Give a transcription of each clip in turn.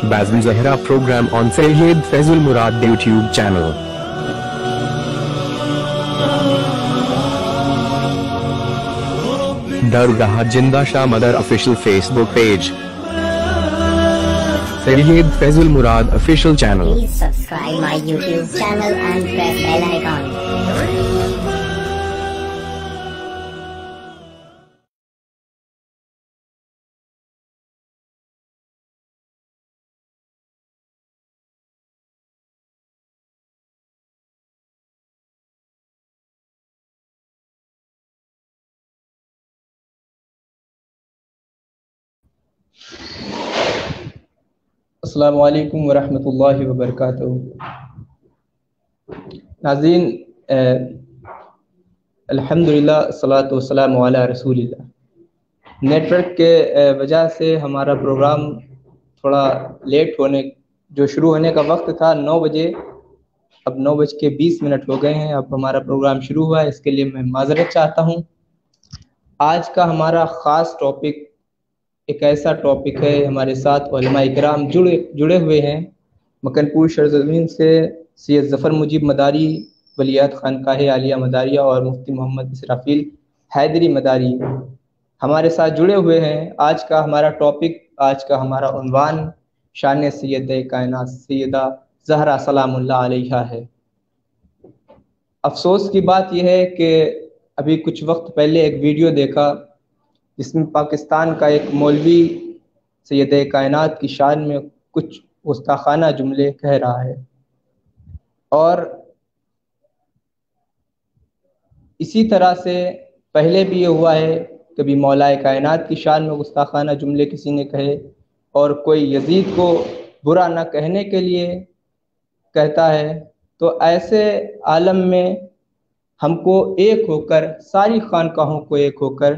Bazm Zahra program on Sayyid Faizul Murad YouTube channel. Dargah Jinda Shah Mother official Facebook page. Sayyid Faizul Murad official channel. Please subscribe my YouTube channel and press bell icon. السلام علیکم ورحمۃ اللہ وبرکاتہ۔ ناظرین، الحمدللہ الصلاۃ والسلام علی رسول اللہ۔ Net work کے وجہ سے ہمارا پروگرام تھوڑا لیٹ جو شروع ہونے کا وقت تھا 9 بجے، اب 9:20 ہو گئے ہیں، اب ہمارا پروگرام شروع ہوا ہے، اس کے لیے میں معذرت چاہتا ہوں۔ آج کا ہمارا خاص ٹاپک ایک ایسا ٹاپک ہے، ہمارے ساتھ علماء اکرام جڑے ہوئے ہیں۔ مکن پور سرزمین سے سید ظفر مجیب مداری، ولیعہد خانقاہ عالیہ مداریہ اور مفتی محمد اسرافیل حیدری مداری ہمارے ساتھ جڑے ہوئے ہیں۔ آج کا ہمارا ٹاپک، آج کا ہمارا عنوان شان سید کائنات سیدہ زہرا سلام اللہ علیہا ہے۔ افسوس کی بات یہ ہے کہ ابھی کچھ وقت پہلے ایک ویڈیو دیکھا جس میں پاکستان کا ایک مولوی سید کائنات کی شان میں کچھ گستاخانہ جملے کہہ رہا ہے، اور اسی طرح سے پہلے بھی یہ ہوا ہے، کبھی مولا کائنات کی شان میں گستاخانہ جملے کسی نے کہے، اور کوئی یزید کو برا نہ کہنے کے لیے کہتا ہے۔ تو ایسے عالم میں ہم کو ایک ہو کر، ساری خانقاہوں کو ایک ہو کر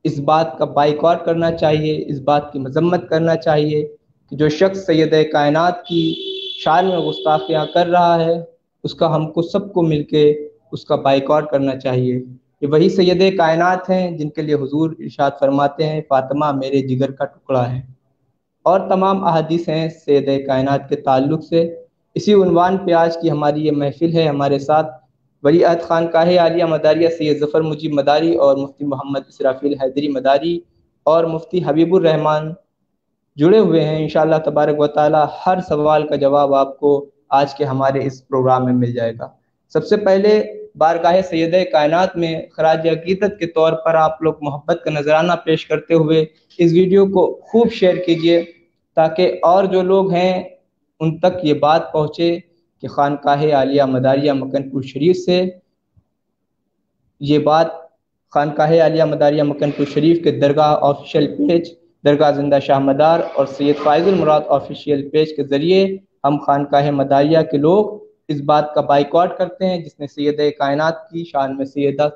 اس بات کا بائیکاٹ کرنا چاہیے، اس بات کی مذمت کرنا چاہیے کہ جو شخص سید کائنات کی شان میں گستاخیاں کر رہا ہے، اس کا ہم کو سب کو مل کے اس کا بائیکاٹ کرنا چاہیے۔ یہ وہی سید کائنات ہیں جن کے لیے حضور ارشاد فرماتے ہیں فاطمہ میرے جگر کا ٹکڑا ہے، اور تمام احادیث ہیں سید کائنات کے تعلق سے۔ اسی عنوان پہ آج کی ہماری یہ محفل ہے۔ ہمارے ساتھ ولیعہد خانقاہ عالیہ مداریہ سید ظفر مجیب مداری اور مفتی محمد اسرافیل حیدری مداری اور مفتی حبیب الرحمان جڑے ہوئے ہیں۔ انشاءاللہ تبارک و تعالی ہر سوال کا جواب آپ کو آج کے ہمارے اس پروگرام میں مل جائے گا۔ سب سے پہلے بارگاہ سید کائنات میں خراج عقیدت کے طور پر آپ لوگ محبت کا نذرانہ پیش کرتے ہوئے اس ویڈیو کو خوب شیئر کیجئے، تاکہ اور جو لوگ ہیں ان تک یہ بات پہنچے کہ خانقاہ عالیہ مداریہ مکن پور شریف سے یہ بات، خانقاہ عالیہ مداریہ مکن پور شریف کے درگاہ آفیشیل پیج درگاہ زندہ شاہ مدار اور سید فائز المراد آفیشیل پیج کے ذریعے ہم خانقاہ مداریہ کے لوگ اس بات کا بائیکاٹ کرتے ہیں جس نے سید کائنات کی شان میں سیدہ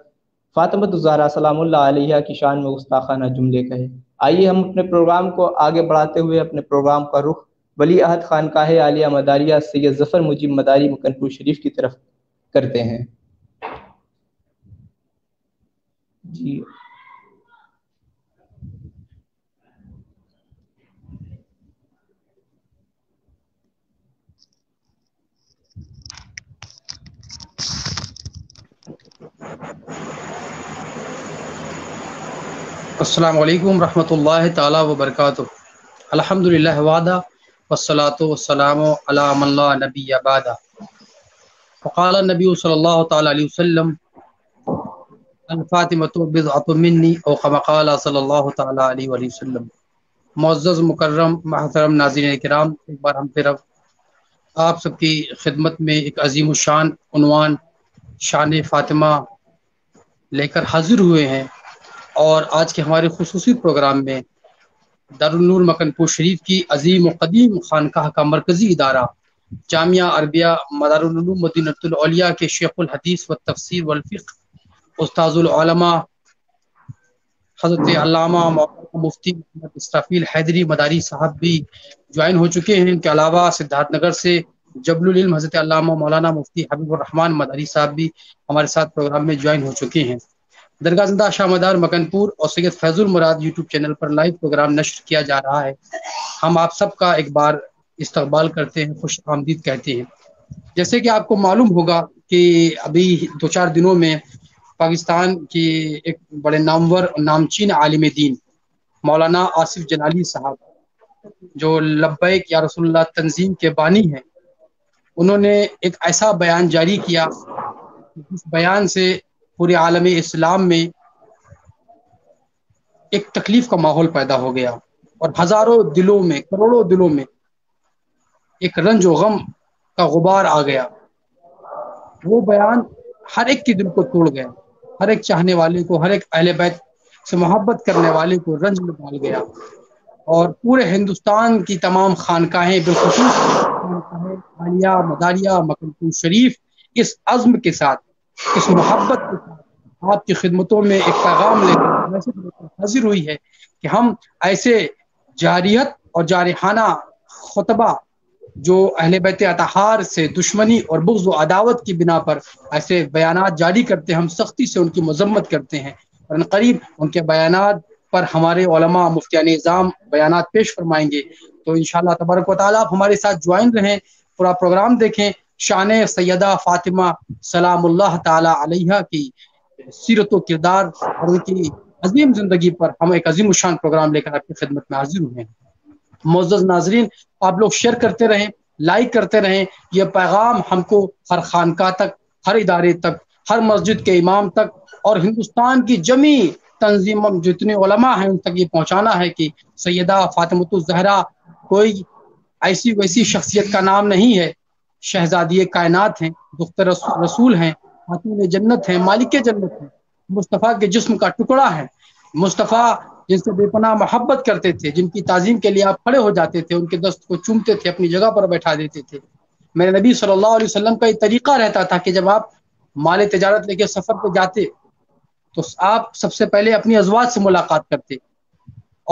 فاطمہ الزہرا سلام اللہ علیہا کی شان میں گستاخانہ جملے کہے۔ آئیے ہم اپنے پروگرام کو آگے بڑھاتے ہوئے اپنے پروگرام کا رخ ولیعہد خانقاہ عالیہ مداریہ سید ظفر مجیب مداری مکن پور شریف کی طرف کرتے ہیں۔ جی السلام علیکم ورحمۃ اللہ تعالی وبرکاتہ۔ الحمدللہ وحدہ والصلاۃ والسلام علی من لا نبی بعدہ۔ وقال النبی صلی اللہ تعالی علیہ وسلم الفاطمۃ بضعۃ منی، او کما قال صلی اللہ تعالی علیہ وآلہ وسلم۔ معزز مکرم محترم ناظرین کرام، ایک بار ہم پھر آپ سب کی خدمت میں ایک عظیم الشان عنوان شان فاطمہ لے کر حاضر ہوئے ہیں، اور آج کے ہمارے خصوصی پروگرام میں دارالنور مکن پور شریف کی عظیم و قدیم خانقاہ کا مرکزی ادارہ جامعہ عربیہ مدارالعلوم مدینہ الاولیاء کے شیخ الحدیث و تفسیر والفقہ استاذ العلماء حضرت علامہ مفتی محمد اسرافیل حیدری مداری صاحب بھی جوائن ہو چکے ہیں۔ ان کے علاوہ سدھارتھ نگر سے جبل العلم حضرت علامہ مولانا مفتی حبیب الرحمان مداری صاحب بھی ہمارے ساتھ پروگرام میں جوائن ہو چکے ہیں۔ درگاہ زندہ شاہ مدار مکنپور اور سید فیض المراد یوٹیوب چینل پر لائیو پروگرام نشر کیا جا رہا ہے۔ ہم آپ سب کا ایک بار استقبال کرتے ہیں، خوش آمدید کہتے ہیں۔ جیسے کہ آپ کو معلوم ہوگا کہ ابھی 2-4 دنوں میں پاکستان کے ایک بڑے نامور نامچین عالم دین مولانا آصف جلالی صاحب، جو لبیک یا رسول اللہ تنظیم کے بانی ہیں، انہوں نے ایک ایسا بیان جاری کیا جس بیان سے پورے عالم اسلام میں ایک تکلیف کا ماحول پیدا ہو گیا اور ہزاروں دلوں میں، کروڑوں دلوں میں ایک رنج و غم کا غبار آ گیا۔ وہ بیان ہر ایک کے دل کو توڑ گیا، ہر ایک چاہنے والے کو، ہر ایک اہل بیت سے محبت کرنے والے کو رنج میں ڈال گیا، اور پورے ہندوستان کی تمام خانقاہیں، بالخصوص خانقاہ عالیہ مداریہ مکنپور شریف، اس عزم کے ساتھ، اس محبت کے ساتھ آپ کی خدمتوں میں ایک پیغام لے کر، میسج لے کر حاضر ہوئی ہے کہ ہم ایسے جاریت اور جارحانہ خطبہ جو اہل بیت اطہار سے دشمنی اور بغض و عداوت کی بنا پر ایسے بیانات جاری کرتے ہیں، ہم سختی سے ان کی مذمت کرتے ہیں، اور ان قریب ان کے بیانات پر ہمارے علماء مفتیان نظام بیانات پیش فرمائیں گے۔ تو انشاءاللہ تبارک و تعالیٰ آپ ہمارے ساتھ جوائن رہیں، پورا پروگرام دیکھیں۔ شان سیدہ فاطمہ سلام اللہ تعالی علیہا کی سیرت و کردار اور ان کی عظیم زندگی پر ہم ایک عظیم الشان پروگرام لے کر آپ کی خدمت میں حاضر ہوئے ہیں۔ معزز ناظرین، آپ لوگ شیئر کرتے رہیں، لائک کرتے رہیں، یہ پیغام ہم کو ہر خانقاہ تک، ہر ادارے تک، ہر مسجد کے امام تک اور ہندوستان کی جمی تنظیم جتنے علماء ہیں ان تک یہ پہنچانا ہے کہ سیدہ فاطمۃ الزہرا کوئی ایسی ویسی شخصیت کا نام نہیں ہے، شہزادی کائنات ہیں، دختر رسول ہیں، خاتون جنت ہیں، مالک جنت ہیں، مصطفیٰ کے جسم کا ٹکڑا ہے، مصطفیٰ جن سے بے پناہ محبت کرتے تھے، جن کی تعظیم کے لیے آپ کھڑے ہو جاتے تھے، ان کے دست کو چومتے تھے، اپنی جگہ پر بیٹھا دیتے تھے۔ میرے نبی صلی اللہ علیہ وسلم کا یہ طریقہ رہتا تھا کہ جب آپ مال تجارت لے کے سفر پہ جاتے تو آپ سب سے پہلے اپنی ازواج سے ملاقات کرتے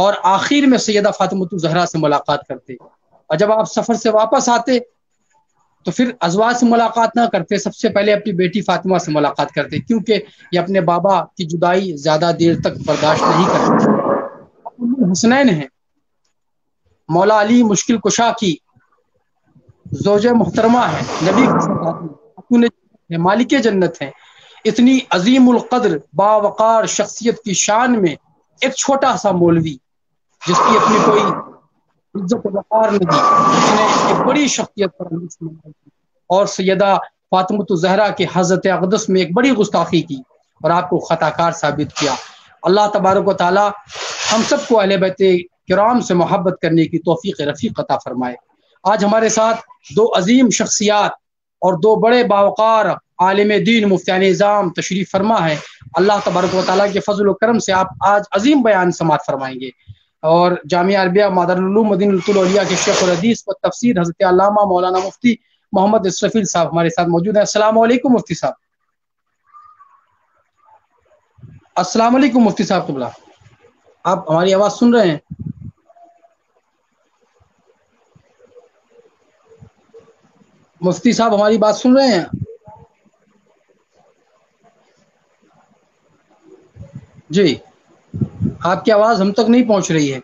اور آخر میں سیدہ فاطمۃ الزہرا سے ملاقات کرتے، اور جب آپ سفر سے واپس آتے تو پھر ازواج سے ملاقات نہ کرتے، سب سے پہلے اپنی بیٹی فاطمہ سے ملاقات کرتے، کیونکہ یہ اپنے بابا کی جدائی زیادہ دیر تک برداشت نہیں کرتے۔ حسنین ہیں، مولا علی مشکل کشا کی زوج محترمہ ہے، نبی کی مالک جنت ہیں، اتنی عظیم القدر باوقار شخصیت کی شان میں ایک چھوٹا سا مولوی جس کی اپنی کوئی عزت وقار نہیں، اس نے ایک بڑی شخصیت پر اور سیدہ فاطمۃ الزہرا کے حضرت اقدس میں ایک بڑی گستاخی کی اور آپ کو خطا کار ثابت کیا۔ اللہ تبارک و تعالی ہم سب کو اہل بیت کرام سے محبت کرنے کی توفیق رفیق عطا فرمائے۔ آج ہمارے ساتھ دو عظیم شخصیات اور دو بڑے باوقار عالم دین مفتیان نظام تشریف فرما ہے۔ اللہ تبارک و تعالیٰ کے فضل و کرم سے آپ آج عظیم بیان سماعت فرمائیں گے، اور جامعہ عربیہ مدارالعلوم مدینہ الاولیاء کے شیخ الحدیث و تفسیر حضرت علامہ مولانا مفتی محمد اسرفیل صاحب ہمارے ساتھ موجود ہیں۔ السلام علیکم مفتی صاحب۔ السلام علیکم مفتی صاحب قبلہ، آپ ہماری آواز سن رہے ہیں؟ مفتی صاحب ہماری بات سن رہے ہیں؟ جی، آپ کی آواز ہم تک نہیں پہنچ رہی ہے۔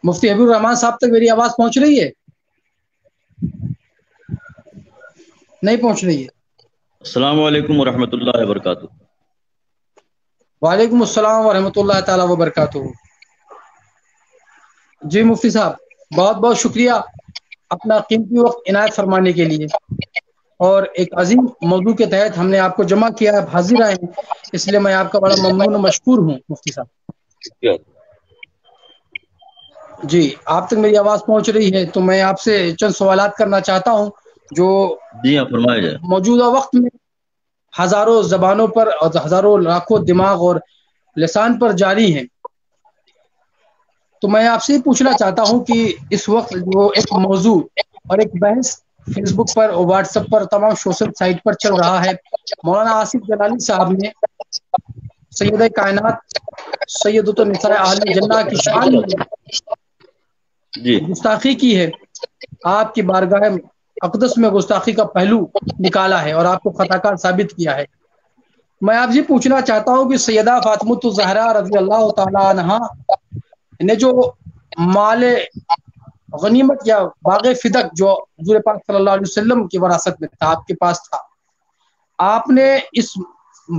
مفتی حبیب الرحمان صاحب تک میری آواز پہنچ رہی ہے؟ نہیں پہنچ رہی ہے۔ السلام علیکم ورحمۃ اللہ وبرکاتہ۔ وعلیکم السلام ورحمۃ اللہ تعالیٰ وبرکاتہ۔ جی مفتی صاحب، بہت بہت شکریہ اپنا قیمتی وقت عنایت فرمانے کے لیے، اور ایک عظیم موضوع کے تحت ہم نے آپ کو جمع کیا، آپ حاضر آئے ہیں، اس لیے میں آپ کا بڑا ممنون و مشکور ہوں مفتی صاحب۔ جی، آپ تک میری آواز پہنچ رہی ہے تو میں آپ سے چند سوالات کرنا چاہتا ہوں جو جی ہاں فرمایا جائے۔ موجودہ وقت میں ہزاروں زبانوں پر اور ہزاروں لاکھوں دماغ اور لسان پر جاری ہیں۔ تو میں آپ سے پوچھنا چاہتا ہوں کہ اس وقت جو ایک موضوع اور ایک بحث فیس بک پر اور واٹس ایپ پر تمام سوشل سائٹ پر چل رہا ہے، مولانا آصف جلالی صاحب نے سید کائنات سیدۃ النساء اہل جنہ کی شان میں جی گستاخی کی ہے، آپ کی بارگاہ اقدس میں گستاخی کا پہلو نکالا ہے اور آپ کو خطا کار ثابت کیا ہے۔ میں آپ سے پوچھنا چاہتا ہوں کہ سیدہ فاطمۃ الزہرا رضی اللہ تعالی عنہا نے جو مال غنیمت یا باغ فدق جو حضور پاک صلی اللہ علیہ وسلم کی وراثت میں تھا، آپ کے پاس تھا، آپ نے اس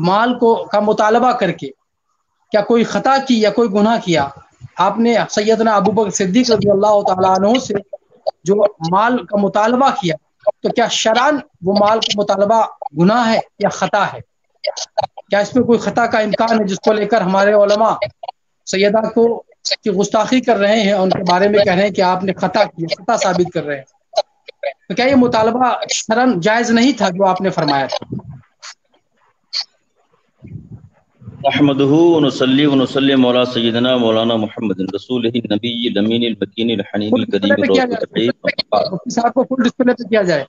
مال کا مطالبہ کر کے کیا کوئی خطا کی یا کوئی گناہ کیا؟ آپ نے سیدنا ابوبکر صدیق رضی اللہ تعالیٰ عنہ سے جو مال کا مطالبہ کیا، تو کیا شرعاً وہ مال کا مطالبہ گناہ ہے یا خطا ہے؟ کیا اس میں کوئی خطا کا امکان ہے جس کو لے کر ہمارے علماء سیدہ کو کی گستاخی کر رہے ہیں، ان کے بارے میں کہہ رہے ہیں کہ آپ نے خطا کیا، خطا ثابت کر رہے ہیں؟ تو کیا یہ مطالبہ شرعاً جائز نہیں تھا جو آپ نے فرمایا تھا؟ نحمده ونصلي ونسلم على سيدنا مولانا محمد رسوله النبي الامين المكين الحنين الكريم مفتی صاحب کو فل ڈسپلے پہ کیا جائے،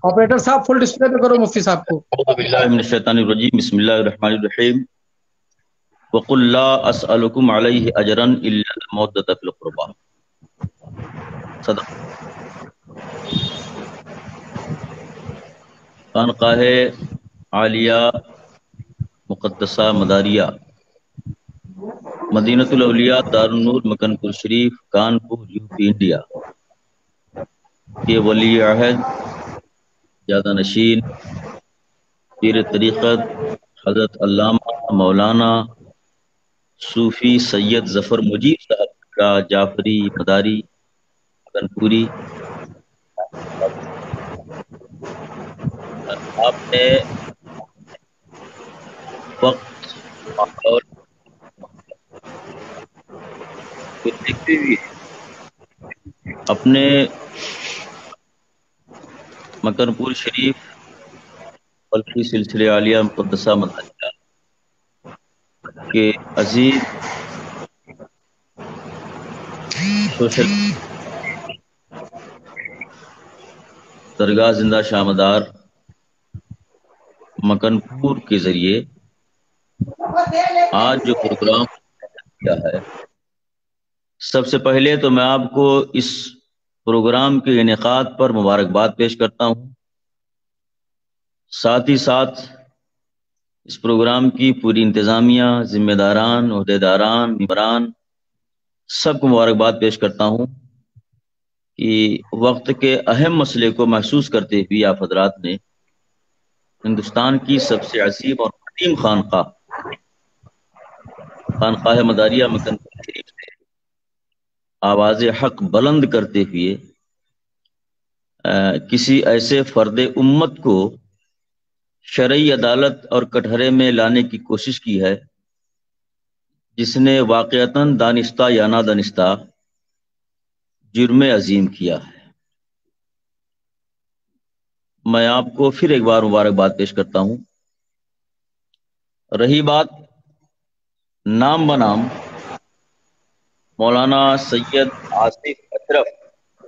آپریٹر صاحب فل ڈسپلے پہ کرو مفتی صاحب کو۔ اعوذ بالله من الشيطان الرجيم بسم الله الرحمن الرحيم وقل لا اسالكم عليه اجرا الا المودة في القربى صدق۔ خانقاہ عالیہ مقدسہ مداریہ مدینۃ الاولیاء دار النور مکن پور شریف کانپور یو پی انڈیا کے ولی عہد زیادہ نشین پیر طریقت حضرت علامہ مولانا صوفی سید ظفر مجیب صاحب کا جعفری مداری مکن پوری، آپ نے وقت ماحول کو دیکھتے ہوئے اپنے مکن پور شریف بلکہ سلسلے عالیہ مقدسہ مداریہ کے عزیز سوشل درگاہ زندہ شامدار مکن پور کے ذریعے آج جو پروگرام کیا ہے، سب سے پہلے تو میں آپ کو اس پروگرام کے انعقاد پر مبارکباد پیش کرتا ہوں، ساتھ ہی ساتھ اس پروگرام کی پوری انتظامیہ، ذمہ داران، عہدیداران، ممبران سب کو مبارکباد پیش کرتا ہوں کہ وقت کے اہم مسئلے کو محسوس کرتے ہوئے آپ حضرات نے ہندوستان کی سب سے عظیم اور قدیم خانقاہ مداریہ مکن پور شریف سے آواز حق بلند کرتے ہوئے کسی ایسے فرد امت کو شرعی عدالت اور کٹہرے میں لانے کی کوشش کی ہے جس نے واقعتاً دانستہ یا نادانستہ جرم عظیم کیا ہے۔ میں آپ کو پھر ایک بار مبارکباد پیش کرتا ہوں۔ رہی بات نام بنام مولانا سید آصف اشرف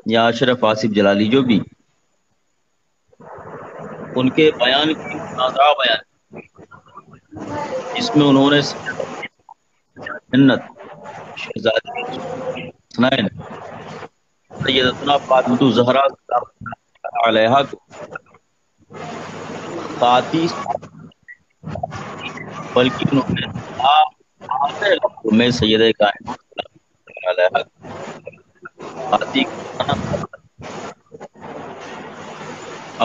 یا اشرف آصف جلالی، جو بھی ان کے بیان کی منازعہ بیان جس میں انہوں نے جنت شہزادی حسنین سیدتنا فاطمۃ الزہرا علیہا کو خاطی بلکہ انہوں نے میں سید کائنات علیہا خاطی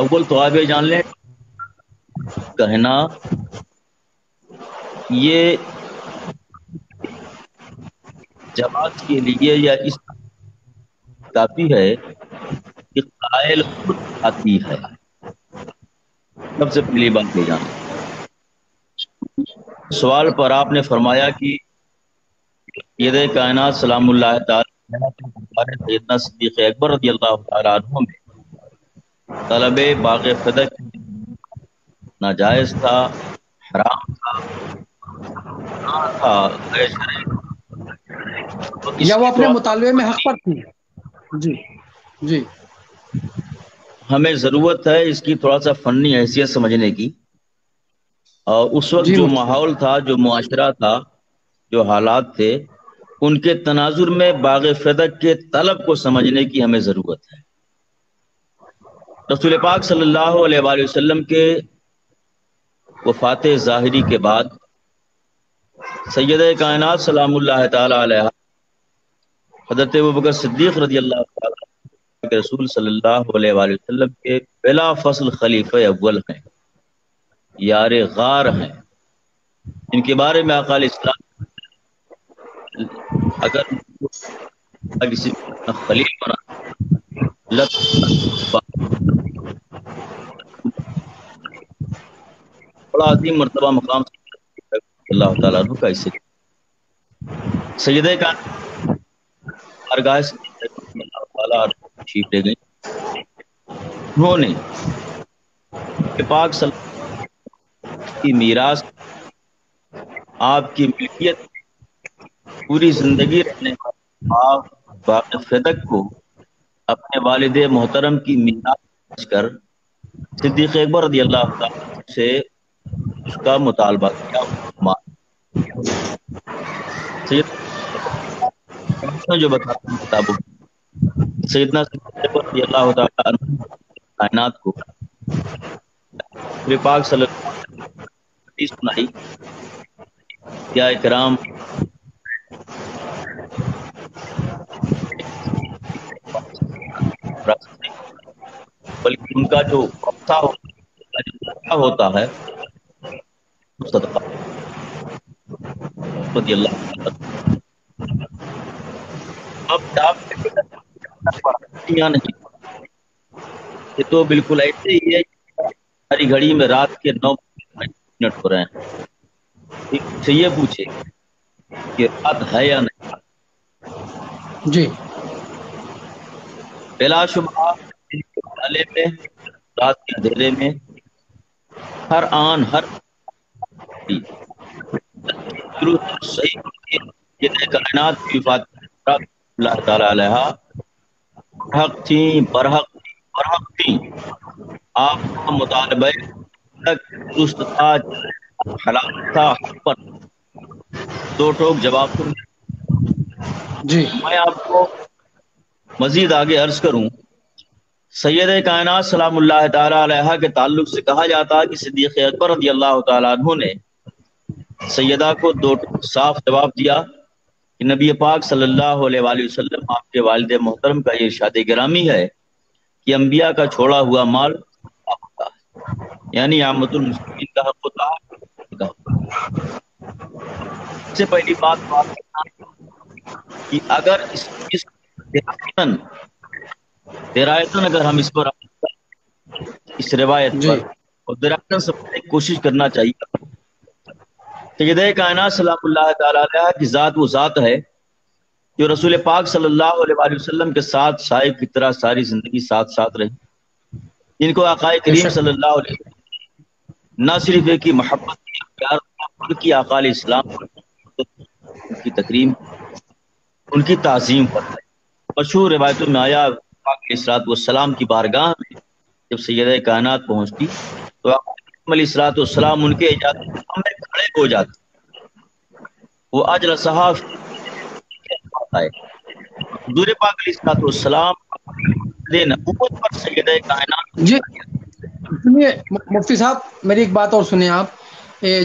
اول تو آپ یہ جان لیں کہنا یہ جماعت کے لیے یا اس کافی ہے کہ قائل خود آتی ہے۔ سب سے پہلی بات یہ جان سوال پر آپ نے فرمایا کہ سید کائنات سلام اللہ تعالی سیدنا صدیق اکبر رضی اللہ تعالیٰ عنہ میں طلب باغ فدق ناجائز تھا، حرام تھا، غیر شرعی یا وہ اپنے مطالبے میں حق پر تھی؟ جی جی، ہمیں ضرورت ہے اس کی تھوڑا سا فنی حیثیت سمجھنے کی، اور اس وقت جو ماحول تھا، جو معاشرہ تھا، جو حالات تھے، ان کے تناظر میں باغ فدق کے طلب کو سمجھنے کی ہمیں ضرورت ہے۔ رسول پاک صلی اللہ علیہ وآلہ وسلم کے وفات ظاہری کے بعد سیدہ کائنات سلام اللہ تعالی علیہ حضرت ابوبکر صدیق رضی اللہ تعالی کے رسول صلی اللہ علیہ وآلہ وسلم کے بلا فصل خلیفہ اول ہیں، یار غار ہیں. ان کے بارے میں آقا علیہ السلام اگر کسی خلیل بنا بڑا عظیم مرتبہ مقام اللہ تعالیٰ عنہ کا اسے سیدہ کا ارگاہ سے اللہ تعالیٰ تشریف لے گئی. انہوں نے پاک صلی اللہ علیہ وسلم کی میراث آپ کی ملکیت پوری زندگی رہنے آپ باغ فدق کو اپنے والد محترم کی میراث کر صدیق اکبر رضی اللہ تعالیٰ سے اس کا مطالبہ کیا. جو بتاتا ہوں کتابوں سیدنا صدیق رضی اللہ تعالیٰ عنہ کائنات کو پاک صلی اللہ علیہ وسلم سنائی یا اکرام بلکہ ان کا جو ہوتا ہے صدقہ رضی اللہ عنہ. اب آپ نہیں یہ تو بالکل ایسے ہی ہے ساری گھڑی میں رات کے 9 منٹ ہو رہے ہیں. سے یہ پوچھے کہ رات ہے یا نہیں؟ جی بلا شبہ میں رات کے اندھیرے میں ہر آن ہر صحیح کائنات کی وفات اللہ تعالی علیہ حق تھیں برحق تھیں. آپ کا مطالبہ درست تھا حلال تھا حق پر دو ٹوک جواب جی. میں آپ کو مزید آگے عرض کروں. سید کائنات سلام اللہ تعالی علیہ کے تعلق سے کہا جاتا ہے کہ صدیق اکبر رضی اللہ تعالیٰ عنہ نے سیدہ کو دو صاف جواب دیا کہ نبی پاک صلی اللہ علیہ وآلہ وسلم آپ کے والد محترم کا یہ ارشاد گرامی ہے کہ انبیاء کا چھوڑا ہوا مال ہوتا ہے، یعنی عامۃ المسلمین کا حق ہوتا ہے. اس سے پہلی بات کہ اگر درایتن اگر ہم اس پر اس روایت پر اور درایتن سے کوشش کرنا چاہیے. سیدہ کائنات سلام اللہ تعالی علیہ کی ذات وہ ذات ہے جو رسول پاک صلی اللہ علیہ وآلہ وسلم کے ساتھ صاحب کی طرح ساری زندگی ساتھ ساتھ رہی. ان کو آقا کریم صلی اللہ علیہ وسلم نہ صرف ایک کی محبت کی پیار کی آقا علیہ السلام ان کی تکریم ان کی تعظیم پر ہے. مشہور روایتوں میں آیا پاک علیہ السلام کی بارگاہ میں جب سیدہ کائنات پہنچتی تو علیہ الصلوۃ والسلام ان کے اجازت میں کھڑے ہو جاتے. وہ اجل صحاف ہے حضور پاک علیہ الصلوۃ والسلام نبوت پر سیدہ کائنات. جی سنیے مفتی صاحب میری ایک بات اور سنیں آپ،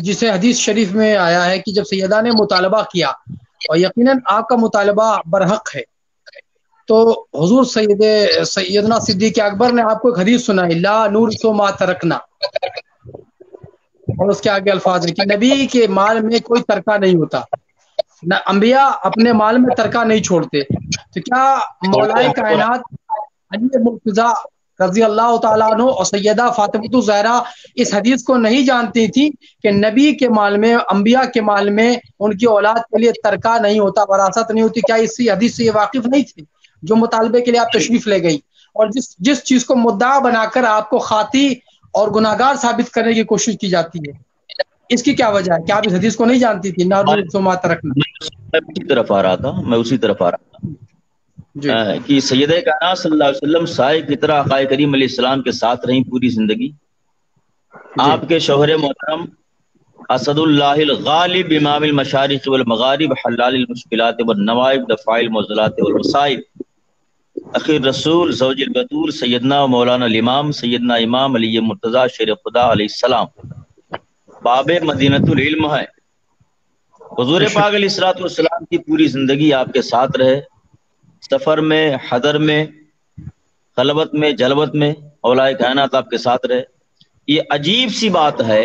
جسے حدیث شریف میں آیا ہے کہ جب سیدہ نے مطالبہ کیا اور یقیناً آپ کا مطالبہ برحق ہے تو حضور سیدنا صدیق اکبر نے آپ کو ایک حدیث سنائی لا نورث ما ترکنا، اور اس کے آگے الفاظ ہیں کہ نبی کے مال میں کوئی ترکہ نہیں ہوتا، نہ انبیاء اپنے مال میں ترکہ نہیں چھوڑتے. تو کیا مولا کائنات علی مرتضیٰ رضی اللہ تعالیٰ عنہ اور سیدہ فاطمہ الزہرا اس حدیث کو نہیں جانتی تھی کہ نبی کے مال میں انبیاء کے مال میں ان کی اولاد کے لیے ترکہ نہیں ہوتا، وراثت نہیں ہوتی؟ کیا اسی حدیث سے یہ واقف نہیں تھی جو مطالبے کے لیے آپ تشریف لے گئی اور جس چیز کو مدعا بنا کر آپ کو خاطی اور گناہگار ثابت کرنے کی کوشش کی جاتی ہے؟ اس کی کیا وجہ ہے؟ کیا آپ اس حدیث کو نہیں جانتی تھی؟ میں اسی طرف آ رہا تھا کہ سیدہ کائنات صلی اللہ علیہ وسلم سائے کی طرح آقا کریم علیہ السلام کے ساتھ رہیں پوری زندگی. آپ کے شوہر محترم اسد اللہ الغالب امام المشارق والمغارب حلال المشکلات والنوائب دفاع المعضلات والمصائب اخیر رسول زوج البطول سیدنا و مولانا الامام سیدنا امام علی مرتضی شیر خدا علیہ السلام باب مدینۃ العلم ہے۔ حضور پاک علیہ الصلوۃ والسلام کی پوری زندگی آپ کے ساتھ رہے، سفر میں، حضر میں، خلوت میں، جلوت میں، اولیاء کائنات آپ کے ساتھ رہے۔ یہ عجیب سی بات ہے،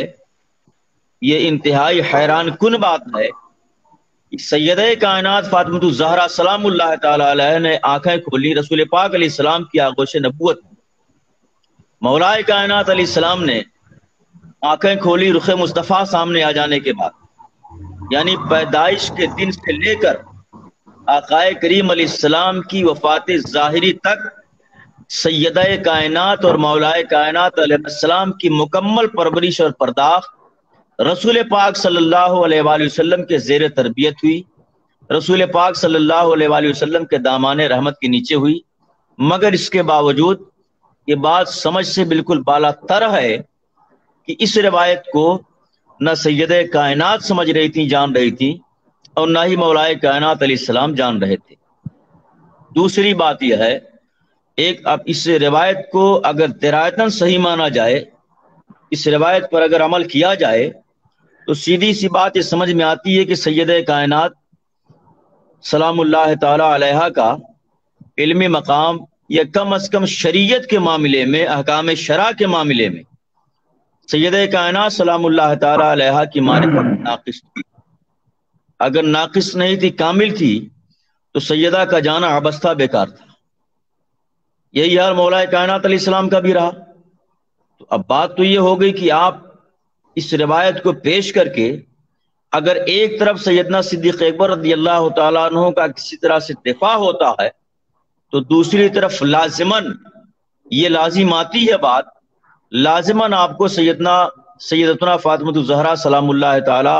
یہ انتہائی حیران کن بات ہے کہ سیدہ کائنات فاطمہ الزہرا سلام اللہ تعالی علیہ نے آنکھیں کھولی رسول پاک علیہ السلام کی آغوش نبوت میں۔ مولا کائنات علیہ السلام نے آنکھیں کھولی رخ مصطفیٰ سامنے آ جانے کے بعد، یعنی پیدائش کے دن سے لے کر آقائے کریم علیہ السلام کی وفات ظاہری تک سیدہ کائنات اور مولا کائنات علیہ السلام کی مکمل پرورش اور پرداخت رسول پاک صلی اللہ علیہ وآلہ وسلم کے زیر تربیت ہوئی، رسول پاک صلی اللہ علیہ وآلہ وسلم کے دامان رحمت کے نیچے ہوئی۔ مگر اس کے باوجود یہ بات سمجھ سے بالکل بالا تر ہے کہ اس روایت کو نہ سیدہ کائنات سمجھ رہی تھی، جان رہی تھی، اور نہ ہی مولا کائنات علیہ السلام جان رہے تھے۔ دوسری بات یہ ہے، ایک اب اس روایت کو اگر درایتاً صحیح مانا جائے، اس روایت پر اگر عمل کیا جائے تو سیدھی سی بات یہ سمجھ میں آتی ہے کہ سیدہ کائنات سلام اللہ تعالی علیہ کا علمی مقام یا کم از کم شریعت کے معاملے میں، احکام شرع کے معاملے میں سیدہ کائنات سلام اللہ تعالی علیہ کی معرفت ناقص تھی۔ اگر ناقص نہیں تھی، کامل تھی، تو سیدہ کا جانا عبث تھا، بیکار تھا۔ یہی حال مولا کائنات علیہ السلام کا بھی رہا۔ تو اب بات تو یہ ہو گئی کہ آپ اس روایت کو پیش کر کے اگر ایک طرف سیدنا صدیق اکبر رضی اللہ تعالیٰ عنہ کا کسی طرح سے دفاع ہوتا ہے، تو دوسری طرف لازماً یہ لازم آتی ہے بات، لازماً آپ کو سیدتنا فاطمہ الزہرا سلام اللہ تعالی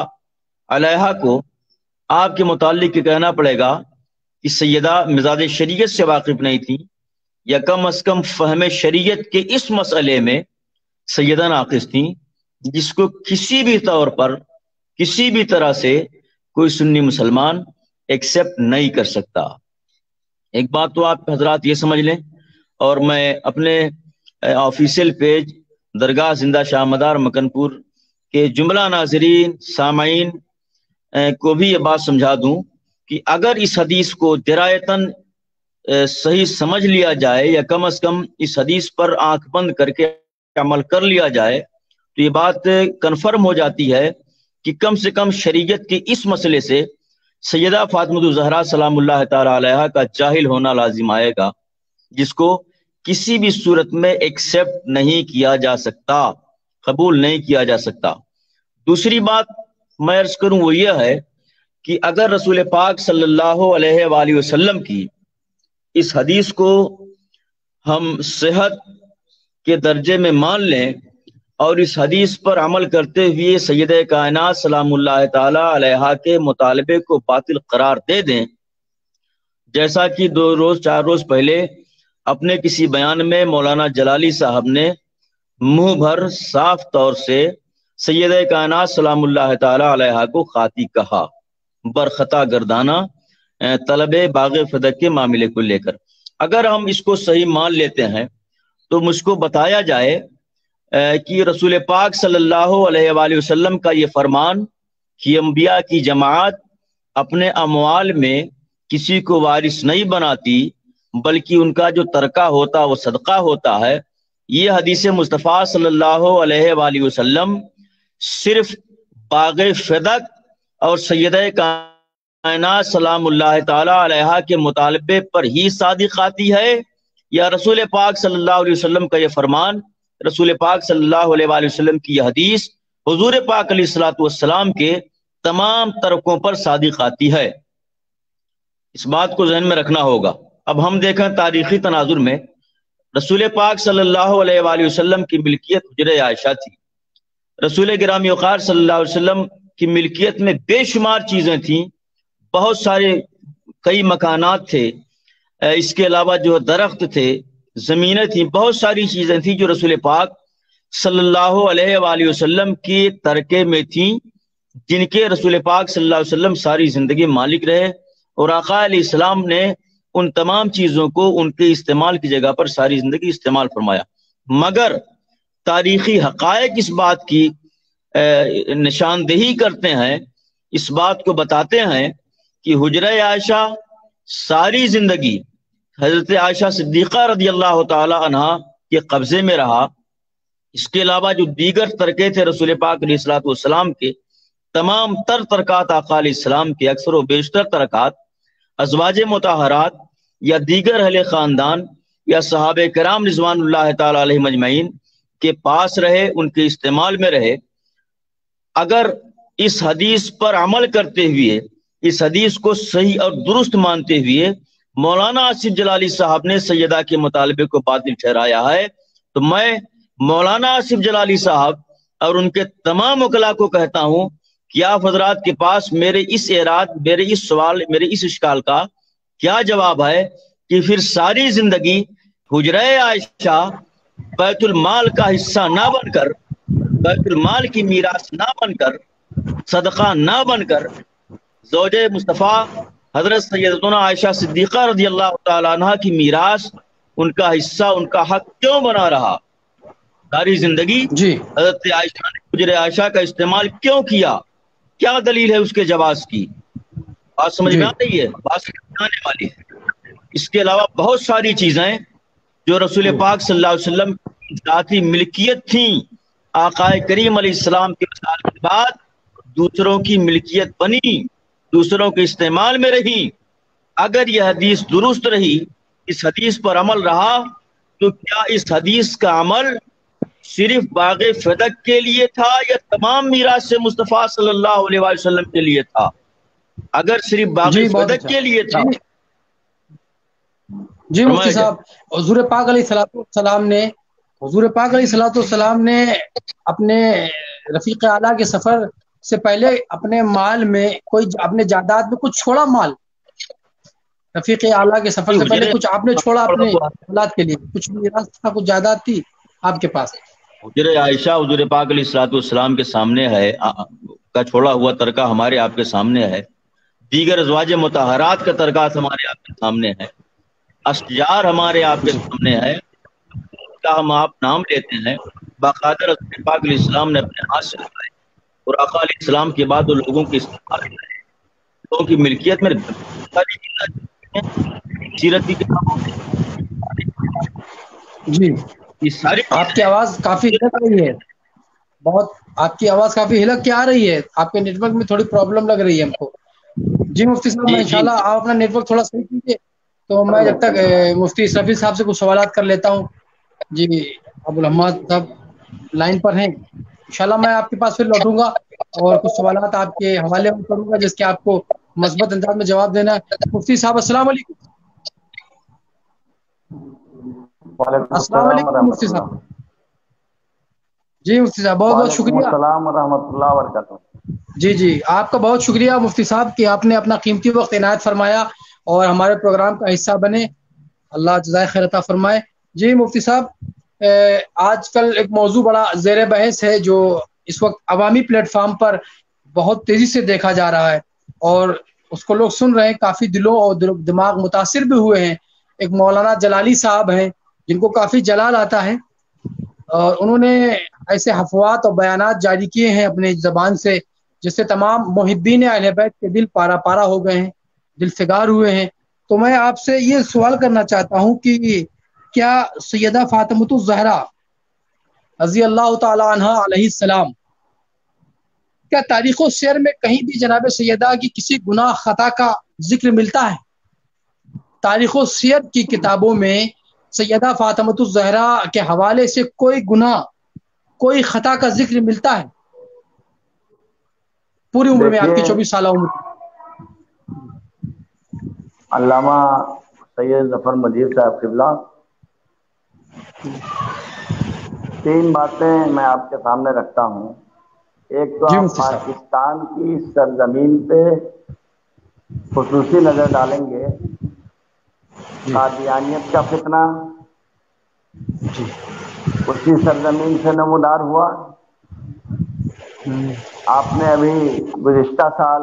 علیہ کو آپ کے متعلق کہنا پڑے گا کہ سیدہ مزاج شریعت سے واقف نہیں تھی، یا کم از کم فہم شریعت کے اس مسئلے میں سیدہ ناقص تھیں، جس کو کسی بھی طور پر، کسی بھی طرح سے کوئی سنی مسلمان ایکسپٹ نہیں کر سکتا۔ ایک بات تو آپ حضرات یہ سمجھ لیں، اور میں اپنے آفیشیل پیج درگاہ زندہ شاہ مدار مکن پور کے جملہ ناظرین، سامعین کو بھی یہ بات سمجھا دوں کہ اگر اس حدیث کو درایتاً صحیح سمجھ لیا جائے، یا کم از کم اس حدیث پر آنکھ بند کر کے عمل کر لیا جائے، تو یہ بات کنفرم ہو جاتی ہے کہ کم سے کم شریعت کے اس مسئلے سے سیدہ فاطمہ الزہرا سلام اللہ تعالی علیہ کا جاہل ہونا لازم آئے گا، جس کو کسی بھی صورت میں ایکسپٹ نہیں کیا جا سکتا، قبول نہیں کیا جا سکتا۔ دوسری بات میں عرض کروں وہ یہ ہے کہ اگر رسول پاک صلی اللہ علیہ وآلہ وسلم کی اس حدیث کو ہم صحت کے درجے میں مان لیں اور اس حدیث پر عمل کرتے ہوئے سیدہ کائنات سلام اللہ تعالی علیہ کے مطالبے کو باطل قرار دے دیں، جیسا کہ 4 روز پہلے اپنے کسی بیان میں مولانا جلالی صاحب نے منہ بھر صاف طور سے سیدہ کائنات سلام اللہ تعالی علیہ کو خاطی کہا، برخطا گردانہ طلب باغ فدق کے معاملے کو لے کر۔ اگر ہم اس کو صحیح مان لیتے ہیں تو مجھ کو بتایا جائے کہ رسول پاک صلی اللہ علیہ وآلہ وسلم کا یہ فرمان کہ انبیاء کی جماعت اپنے اموال میں کسی کو وارث نہیں بناتی، بلکہ ان کا جو ترکہ ہوتا وہ صدقہ ہوتا ہے، یہ حدیث مصطفیٰ صلی اللہ علیہ وآلہ وسلم صرف باغ فدق اور سیدہ کائنات سلام اللہ تعالی علیہ کے مطالبے پر ہی صادق آتی ہے، یا رسول پاک صلی اللہ علیہ وسلم کا یہ فرمان، رسول پاک صلی اللہ علیہ وآلہ وسلم کی یہ حدیث حضور پاک علیہ الصلوۃ والسلام کے تمام ترکوں پر صادق آتی ہے؟ اس بات کو ذہن میں رکھنا ہوگا۔ اب ہم دیکھیں تاریخی تناظر میں رسول پاک صلی اللہ علیہ وآلہ وسلم کی ملکیت حجرہ عائشہ تھی، رسول گرامی وقار صلی اللہ علیہ وسلم کی ملکیت میں بے شمار چیزیں تھیں، بہت سارے کئی مکانات تھے، اس کے علاوہ جو درخت تھے، زمینیں تھیں، بہت ساری چیزیں تھیں جو رسول پاک صلی اللہ علیہ وآلہ وسلم کی ترکے میں تھیں، جن کے رسول پاک صلی اللہ علیہ وسلم ساری زندگی مالک رہے، اور آقا علیہ السلام نے ان تمام چیزوں کو ان کے استعمال کی جگہ پر ساری زندگی استعمال فرمایا، مگر تاریخی حقائق اس بات کی نشاندہی کرتے ہیں، اس بات کو بتاتے ہیں کہ حجرہ عائشہ ساری زندگی حضرت عائشہ صدیقہ رضی اللہ تعالی عنہا کے قبضے میں رہا۔ اس کے علاوہ جو دیگر ترکے تھے رسول پاک علیہ الصلوۃ والسلام کے، تمام تر ترکات آقا علیہ السلام کے، اکثر و بیشتر ترکات ازواج مطہرات یا دیگر اہل خاندان یا صحابہ کرام رضوان اللہ تعالی علیہم اجمعین کے پاس رہے، ان کے استعمال میں رہے۔ اگر اس حدیث پر عمل کرتے ہوئے، اس حدیث کو صحیح اور درست مانتے ہوئے مولانا آصف جلالی صاحب نے سیدہ کے مطالبے کو باطل ٹھہرایا ہے، تو میں مولانا آصف جلالی صاحب اور ان کے تمام وکلاء کو کہتا ہوں کہ آپ حضرات کے پاس میرے اس اعراض، میرے اس سوال، میرے اس اشکال کا کیا جواب ہے کہ پھر ساری زندگی حجرہ عائشہ بیت المال کا حصہ نہ بن کر، بیت المال کی میراث نہ بن کر، صدقہ نہ بن کر، زوج مصطفیٰ حضرت سیدتنا عائشہ صدیقہ رضی اللہ تعالی عنہ کی میراث، ان کا حصہ، ان کا حق کیوں بنا رہا؟ ساری زندگی حضرت عائشہ نے حجرہ عائشہ کا استعمال کیوں کیا؟ کیا دلیل ہے اس کے جواز کی؟ بات سمجھ میں آ رہی ہے؟ بات سمجھانے والی ہے۔ اس کے علاوہ بہت ساری چیزیں جو رسول پاک صلی اللہ علیہ وسلم کی ذاتی ملکیت تھیں، آقا کریم علیہ السلام کے وصال کے بعد دوسروں کی ملکیت بنی، دوسروں کے استعمال میں رہی۔ اگر یہ حدیث درست رہی، اس حدیث پر عمل رہا، تو کیا اس حدیث کا عمل صرف باغ فدق کے لیے تھا یا تمام میراث مصطفیٰ صلی اللہ علیہ وسلم کے لیے تھا؟ اگر صرف باغ فدق کے لیے تھا، جی مفتی صاحب، حضور پاک علیہ السلام نے اپنے رفیق اعلیٰ کے سفر سے پہلے اپنے مال میں کوئی، اپنے جائیداد میں کچھ چھوڑا؟ مال رفیق اعلیٰ کے سفر سے پہلے کچھ آپ نے چھوڑا اپنے اولاد کے لیے؟ کچھ میراث تھا، کچھ جائیداد تھی آپ کے پاس؟ حجرہ عائشہ حضور پاک علیہ الصلوۃ والسلام کے سامنے ہے، کا چھوڑا ہوا ترکہ ہمارے آپ کے سامنے ہے، دیگر ازواج مطہرات کا ترکات ہمارے آپ کے سامنے ہے، اشجار ہمارے آپ کے سامنے ہے، کا ہم آپ نام لیتے ہیں، باقاعدہ رسول پاک علیہ السلام نے اپنے ہاتھ سے لگائے، اور آقا علیہ السلام کے بعد وہ لوگوں کے استعمال میں رہے، لوگوں کی ملکیت میں سیرت کی کتابوں میں۔ جی آپ کی آواز کافی ہلک رہی ہے، بہت آپ کی آواز کافی ہلک کے آ رہی ہے، آپ کے نیٹ ورک میں تھوڑی پرابلم لگ رہی ہے ہم کو۔ جی مفتی صاحب، میں انشاءاللہ آپ اپنا نیٹ ورک تھوڑا صحیح کیجیے، تو میں جب تک مفتی اسرافیل صاحب سے کچھ سوالات کر لیتا ہوں۔ جی ابو الحماد صاحب لائن پر ہیں، انشاءاللہ میں آپ کے پاس پھر لوٹوں گا اور کچھ سوالات آپ کے حوالے میں کروں گا جس کے آپ کو مثبت انداز میں جواب دینا ہے۔ مفتی صاحب السلام علیکم۔ السلام علیکم مفتی صاحب۔ جی مفتی صاحب بہت بہت شکریہ۔ السلام ورحمۃ اللہ وبرکاتہ۔ جی آپ کا بہت شکریہ مفتی صاحب کہ آپ نے اپنا قیمتی وقت عنایت فرمایا اور ہمارے پروگرام کا حصہ بنے، اللہ جزائے خیر عطا فرمائے۔ جی مفتی صاحب، آج کل ایک موضوع بڑا زیر بحث ہے جو اس وقت عوامی پلیٹ فارم پر بہت تیزی سے دیکھا جا رہا ہے اور اس کو لوگ سن رہے ہیں، کافی دلوں اور دماغ متاثر بھی ہوئے ہیں۔ ایک مولانا جلالی صاحب ہیں جن کو کافی جلال آتا ہے، اور انہوں نے ایسے افواہات اور بیانات جاری کیے ہیں اپنے زبان سے جس سے تمام محبین اہل بیت کے دل پارا پارا ہو گئے ہیں، دل فگار ہوئے ہیں۔ تو میں آپ سے یہ سوال کرنا چاہتا ہوں کہ کیا سیدہ فاطمۃ الزہرا رضی اللہ تعالی عنہا علیہ السلام، کیا تاریخ و سیر میں کہیں بھی جناب سیدہ کی کسی گناہ خطا کا ذکر ملتا ہے؟ تاریخ و سیر کی کتابوں میں سیدہ فاطمۃ الزہرا کے حوالے سے کوئی گناہ، کوئی خطا کا ذکر ملتا ہے پوری عمر میں، آپ کی 24 سالہ عمر؟ علامہ سید ظفر مجید صاحب قبلہ، 3 باتیں میں آپ کے سامنے رکھتا ہوں۔ ایک تو آپ پاکستان کی سرزمین پہ خصوصی نظر ڈالیں گے، قادیانیت کا فتنہ اسی سرزمین سے نمودار ہوا۔ آپ نے ابھی گزشتہ سال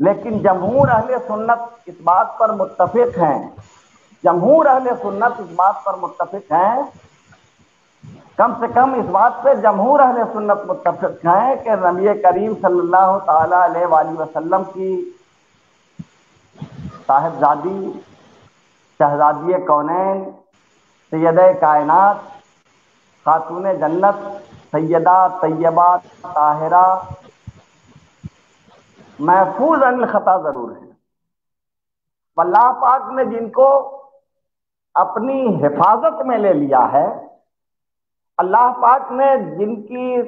لیکن جمہور اہل سنت اس بات پر متفق ہیں، جمہور اہل سنت اس بات پر متفق ہیں، کم سے کم اس بات پہ جمہور اہل سنت متفق ہیں کہ نبی کریم صلی اللہ تعالی علیہ وآلہ وسلم کی صاحبزادی شہزادی کونین سیدہ کائنات خاتون جنت سیدہ طیبہ طاہرہ محفوظ عن الخطا ضرور ہے۔ اللہ پاک نے جن کو اپنی حفاظت میں لے لیا ہے، اللہ پاک نے جن کی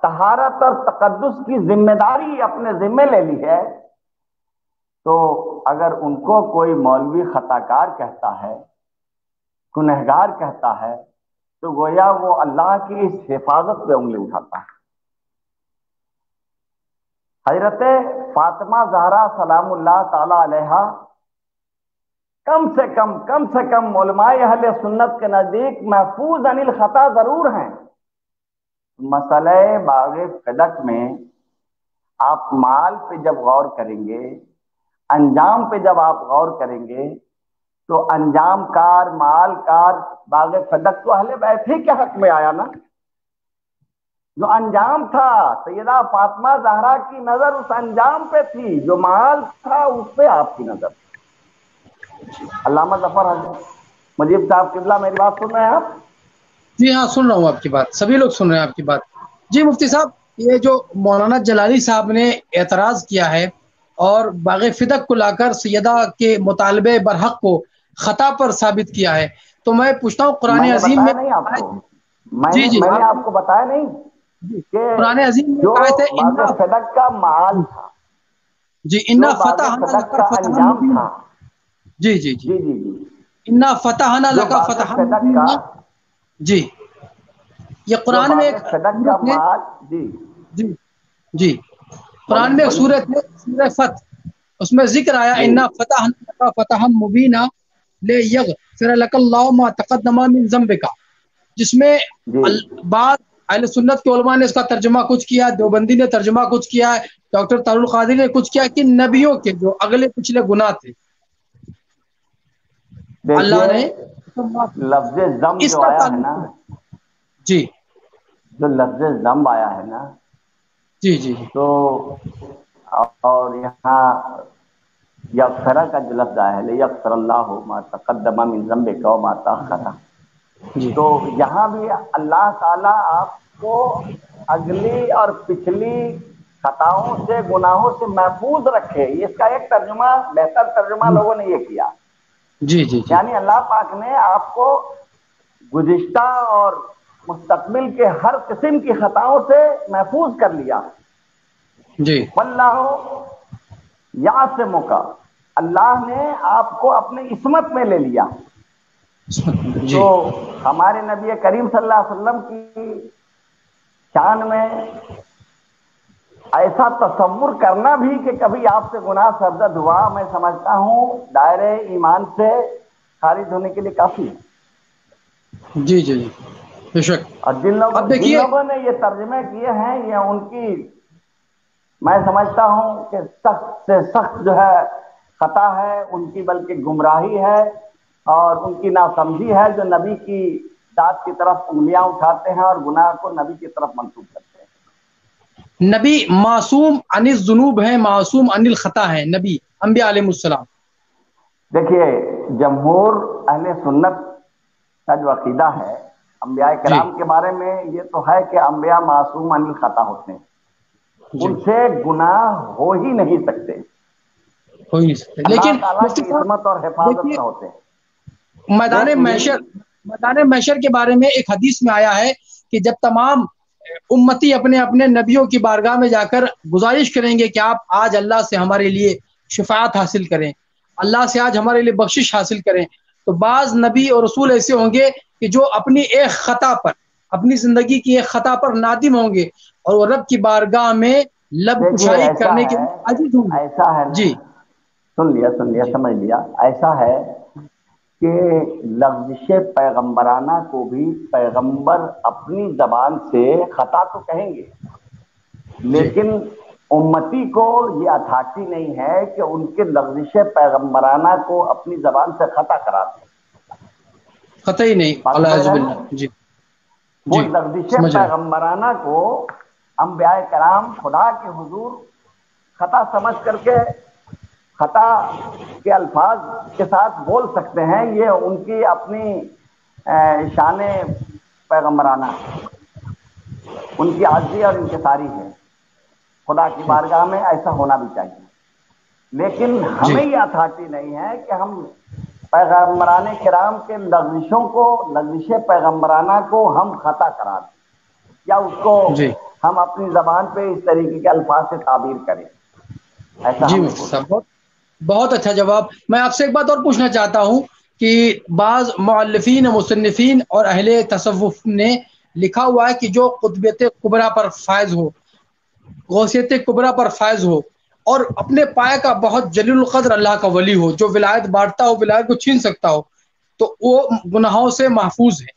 طہارت اور تقدس کی ذمہ داری اپنے ذمے لے لی ہے، تو اگر ان کو کوئی مولوی خطا کار کہتا ہے، گنہگار کہتا ہے، تو گویا وہ اللہ کی اس حفاظت پہ انگلی اٹھاتا ہے۔ حضرت فاطمہ زہرا سلام اللہ تعالی علیہا کم سے کم علماء اہل سنت کے نزدیک محفوظ عن الخطا ضرور ہیں۔ مسئلہ باغ فدق میں آپ مال پہ جب غور کریں گے، انجام پہ جب آپ غور کریں گے، تو انجام کار مال کار باغ فدق تو اہل بیت ہی کے حق میں آیا نا۔ جو انجام تھا سیدہ فاطمہ زہرا کی نظر اس انجام پہ تھی، جو مال تھا اس پہ آپ کی نظر۔ علامہ ظفر مجیب صاحب قبلہ میری بات سن رہے ہیں آپ؟ جی ہاں سن رہا ہوں آپ کی بات، سبھی لوگ سن رہے ہیں آپ کی بات۔ جی مفتی صاحب، یہ جو مولانا جلالی صاحب نے اعتراض کیا ہے اور باغ فدق کو لا کر سیدہ کے مطالبے برحق کو خطا پر ثابت کیا ہے، تو میں پوچھتا ہوں قرآن عظیم میں نہیں آپ کو میں نے آپ کو بتایا نہیں کہ قرآن عظیم میں جو آیت ہے باغ فدق کا مال تھا، جی انا جو باغ فتحنا فدق لک کا فتحا انجام مبینا، تھا، جی جی جی جی جی جی انا فتحنا جو لک باغ فتحا فدق مبینا، کا جی یہ جو قرآن میں باغ ایک صدق کا سورت ہے، مال، جی جی جی قرآن میں ایک بولیے۔ سورت ہے سورہ فتح، اس میں ذکر آیا جی انا فتحنا لک فتحا مبینا لیغفر لک اللہ ما تقدم من ذنبک، جس میں جی بعض اہل سنت کے علماء نے اس کا ترجمہ کچھ کیا، دیوبندی نے ترجمہ کچھ کیا ہے، ڈاکٹر طاہر القادری نے کچھ کیا کہ نبیوں کے جو اگلے پچھلے گناہ تھے اللہ دیکھیے، نے لفظ ضم اس جو کا آیا ہے نا، تعلق، جی جو لفظ ضم آیا ہے نا، جی جی جی تو اور یہاں یغفر کا جو لفظ آیا ہے لیغفر اللہ ما تقدم من ذنبک وما تأخر، جی تو یہاں بھی اللہ تعالیٰ آپ کو اگلی اور پچھلی خطاؤں سے گناہوں سے محفوظ رکھے، اس کا ایک ترجمہ، بہتر ترجمہ لوگوں نے یہ کیا، جی جی جی یعنی اللہ پاک نے آپ کو گزشتہ اور مستقبل کے ہر قسم کی خطاؤں سے محفوظ کر لیا۔ جی واللہ یعصمک، اللہ نے آپ کو اپنے عصمت میں لے لیا۔ جی تو ہمارے نبی کریم صلی اللہ علیہ وسلم کی شان میں ایسا تصور کرنا بھی کہ کبھی آپ سے گناہ سرزد ہوا، میں سمجھتا ہوں دائرے ایمان سے خارج ہونے کے لیے کافی ہے۔ جی جی جی بے شک۔ اور جن اب دیکھیے لوگوں نے یہ ترجمے کیے ہیں، یہ ان کی میں سمجھتا ہوں کہ سخت سے سخت جو ہے خطا ہے ان کی، بلکہ گمراہی ہے اور ان کی ناسمجھی ہے، جو نبی کی ذات کی طرف انگلیاں اٹھاتے ہیں اور گناہ کو نبی کی طرف منسوب کرتے ہیں۔ نبی معصوم عن الذنوب ہے، معصوم عن الخطا ہے، نبی انبیاء علیہ السلام۔ دیکھیے، جمہور اہل سنت کا جو عقیدہ ہے انبیاء کرام کے بارے میں، یہ تو ہے کہ انبیاء معصوم عن الخطا ہوتے ہیں، ان سے گناہ ہو ہی نہیں سکتے، ہو ہی نہیں سکتے، اللہ لیکن تعالیٰ مفتی کی صاحب عصمت اور حفاظت دیکھیے میں ہوتے ہیں۔ میدان محشر کے بارے میں ایک حدیث میں آیا ہے کہ جب تمام امتی اپنے اپنے نبیوں کی بارگاہ میں جا کر گزارش کریں گے کہ آپ آج اللہ سے ہمارے لیے شفاعت حاصل کریں، اللہ سے آج ہمارے لیے بخشش حاصل کریں، تو بعض نبی اور رسول ایسے ہوں گے کہ جو اپنی ایک خطا پر، اپنی زندگی کی ایک خطا پر نادم ہوں گے اور وہ رب کی بارگاہ میں لب کشائی کرنے کے لیے عاجز ہوں گے۔ ایسا ہے نا، جی سن لیا سمجھ لیا، ایسا ہے کہ لفظ پیغمبرانہ کو بھی پیغمبر اپنی زبان سے خطا تو کہیں گے، لیکن امتی کو یہ اتھارٹی نہیں ہے کہ ان کے لغزش پیغمبرانہ کو اپنی زبان سے خطا کرا دیں، قطعی نہیں، العیاذ باللہ۔ جی وہ جی لغزش سمجھ رہے ہیں۔ پیغمبرانہ کو انبیاء کرام خدا کے حضور خطا سمجھ کر کے خطا کے الفاظ کے ساتھ بول سکتے ہیں، یہ ان کی اپنی شان پیغمبرانہ، ان کی عاجزی اور انکساری ہے۔ خدا کی بارگاہ میں ایسا ہونا بھی چاہیے، لیکن ہمیں یہ اتھارٹی نہیں ہے کہ ہم پیغمبران کرام کے لغزشوں کو، لغزش پیغمبرانہ کو ہم خطا کرا دیں یا اس کو ہم اپنی زبان پہ اس طریقے کے الفاظ سے تعبیر کریں، ایسا جی ہم مفتی صاحب بہت اچھا جواب۔ میں آپ سے ایک بات اور پوچھنا چاہتا ہوں کہ بعض مؤلفین، مصنفین اور اہل تصوف نے لکھا ہوا ہے کہ جو قطبیت کبریٰ پر فائز ہو، غوثیت کبریٰ پر فائز ہو اور اپنے پائے کا بہت جلیل القدر اللہ کا ولی ہو، جو ولایت بانٹتا ہو، ولایت کو چھین سکتا ہو، تو وہ گناہوں سے محفوظ ہے۔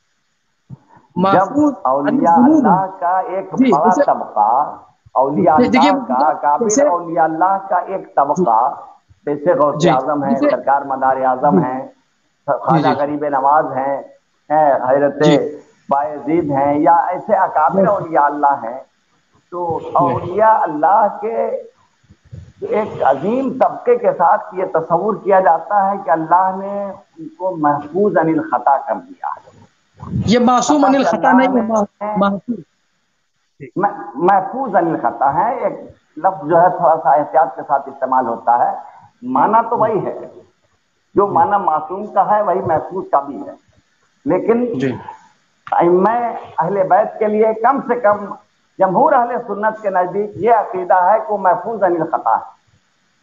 جب اولیاء اللہ کا ایک بڑا طبقہ، اولیاء اللہ کا، کامل اولیاء اللہ کا ایک طبقہ جیسے غوث اعظم ہیں، سرکار مدار اعظم ہیں، خواجہ غریب نواز ہیں، حضرت بایزید ہیں، یا ایسے اکابر اولیاء اللہ ہیں، تو اولیاء اللہ کے ایک عظیم طبقے کے ساتھ یہ تصور کیا جاتا ہے کہ اللہ نے ان کو محفوظ عن الخطا کر دیا ہے۔ یہ معصوم عن الخطا نہیں ہے، محفوظ عن الخطا ہے۔ ایک لفظ جو ہے تھوڑا سا احتیاط کے ساتھ استعمال ہوتا ہے، معنی تو وہی ہے، جو معنی معصوم کا ہے وہی محفوظ کا بھی ہے، لیکن ائمہ اہل بیت کے لیے کم سے کم جمہور اہل سنت کے نزدیک یہ عقیدہ ہے کہ وہ محفوظ عن الخطا ہے۔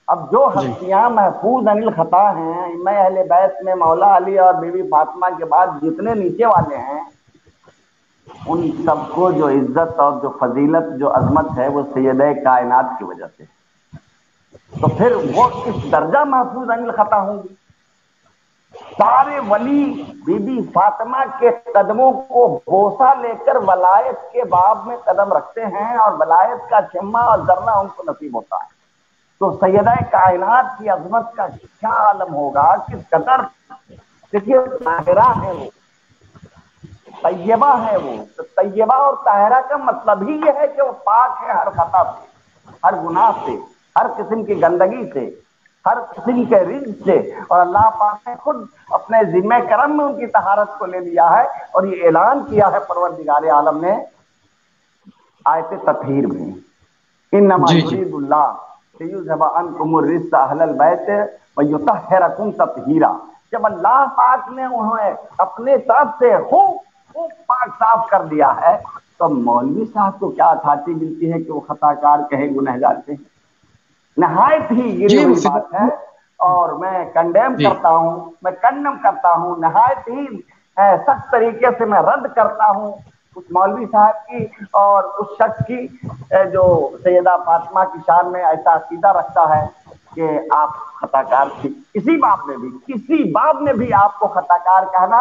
اب جو ہستیاں محفوظ عن الخطا ہیں ائمہ اہل بیت میں، مولا علی اور بی بی فاطمہ کے بعد جتنے نیچے والے ہیں، ان سب کو جو عزت اور جو فضیلت، جو عظمت ہے، وہ سیدہ کائنات کی وجہ سے، تو پھر وہ کس درجہ محفوظ عن الخطا ہوں گی۔ سارے ولی بی بی فاطمہ کے قدموں کو بوسہ لے کر ولایت کے باب میں قدم رکھتے ہیں، اور ولایت کا چمہ اور ذرہ ان کو نصیب ہوتا ہے، تو سیدہ کائنات کی عظمت کا کیا عالم ہوگا، کس قدر، دیکھیے طاہرہ ہے، وہ طیبہ ہے، وہ طیبہ اور طاہرہ کا مطلب ہی یہ ہے کہ وہ پاک ہے ہر خطا سے، ہر گناہ سے، ہر قسم کی گندگی سے، ہر قسم کے رجس سے، اور اللہ پاک نے خود اپنے ذمہ کرم میں ان کی طہارت کو لے لیا ہے، اور یہ اعلان کیا ہے پروردگار عالم نے آیت تطہیر میں، انما یرید اللہ لیذھب عنکم الرجس اہل البیت ویطہرکم تطہیرا۔ جب اللہ پاک نے انہیں اپنے طرف سے خوب پاک صاف کر دیا ہے، تو مولوی صاحب کو کیا اتھارٹی ملتی ہے کہ وہ خطا کار کہیں، گنہگار کہیں؟ نہایت ہی گری ہوئی بات ہے، اور میں کنڈیم کرتا ہوں، میں کنڈم کرتا ہوں، نہایت ہی سخت طریقے سے میں رد کرتا ہوں اس مولوی صاحب کی اور اس شخص کی جو سیدہ فاطمہ کی شان میں ایسا عقیدہ رکھتا ہے کہ آپ خطا کار تھی۔ کسی باپ نے بھی آپ کو خطا کار کہنا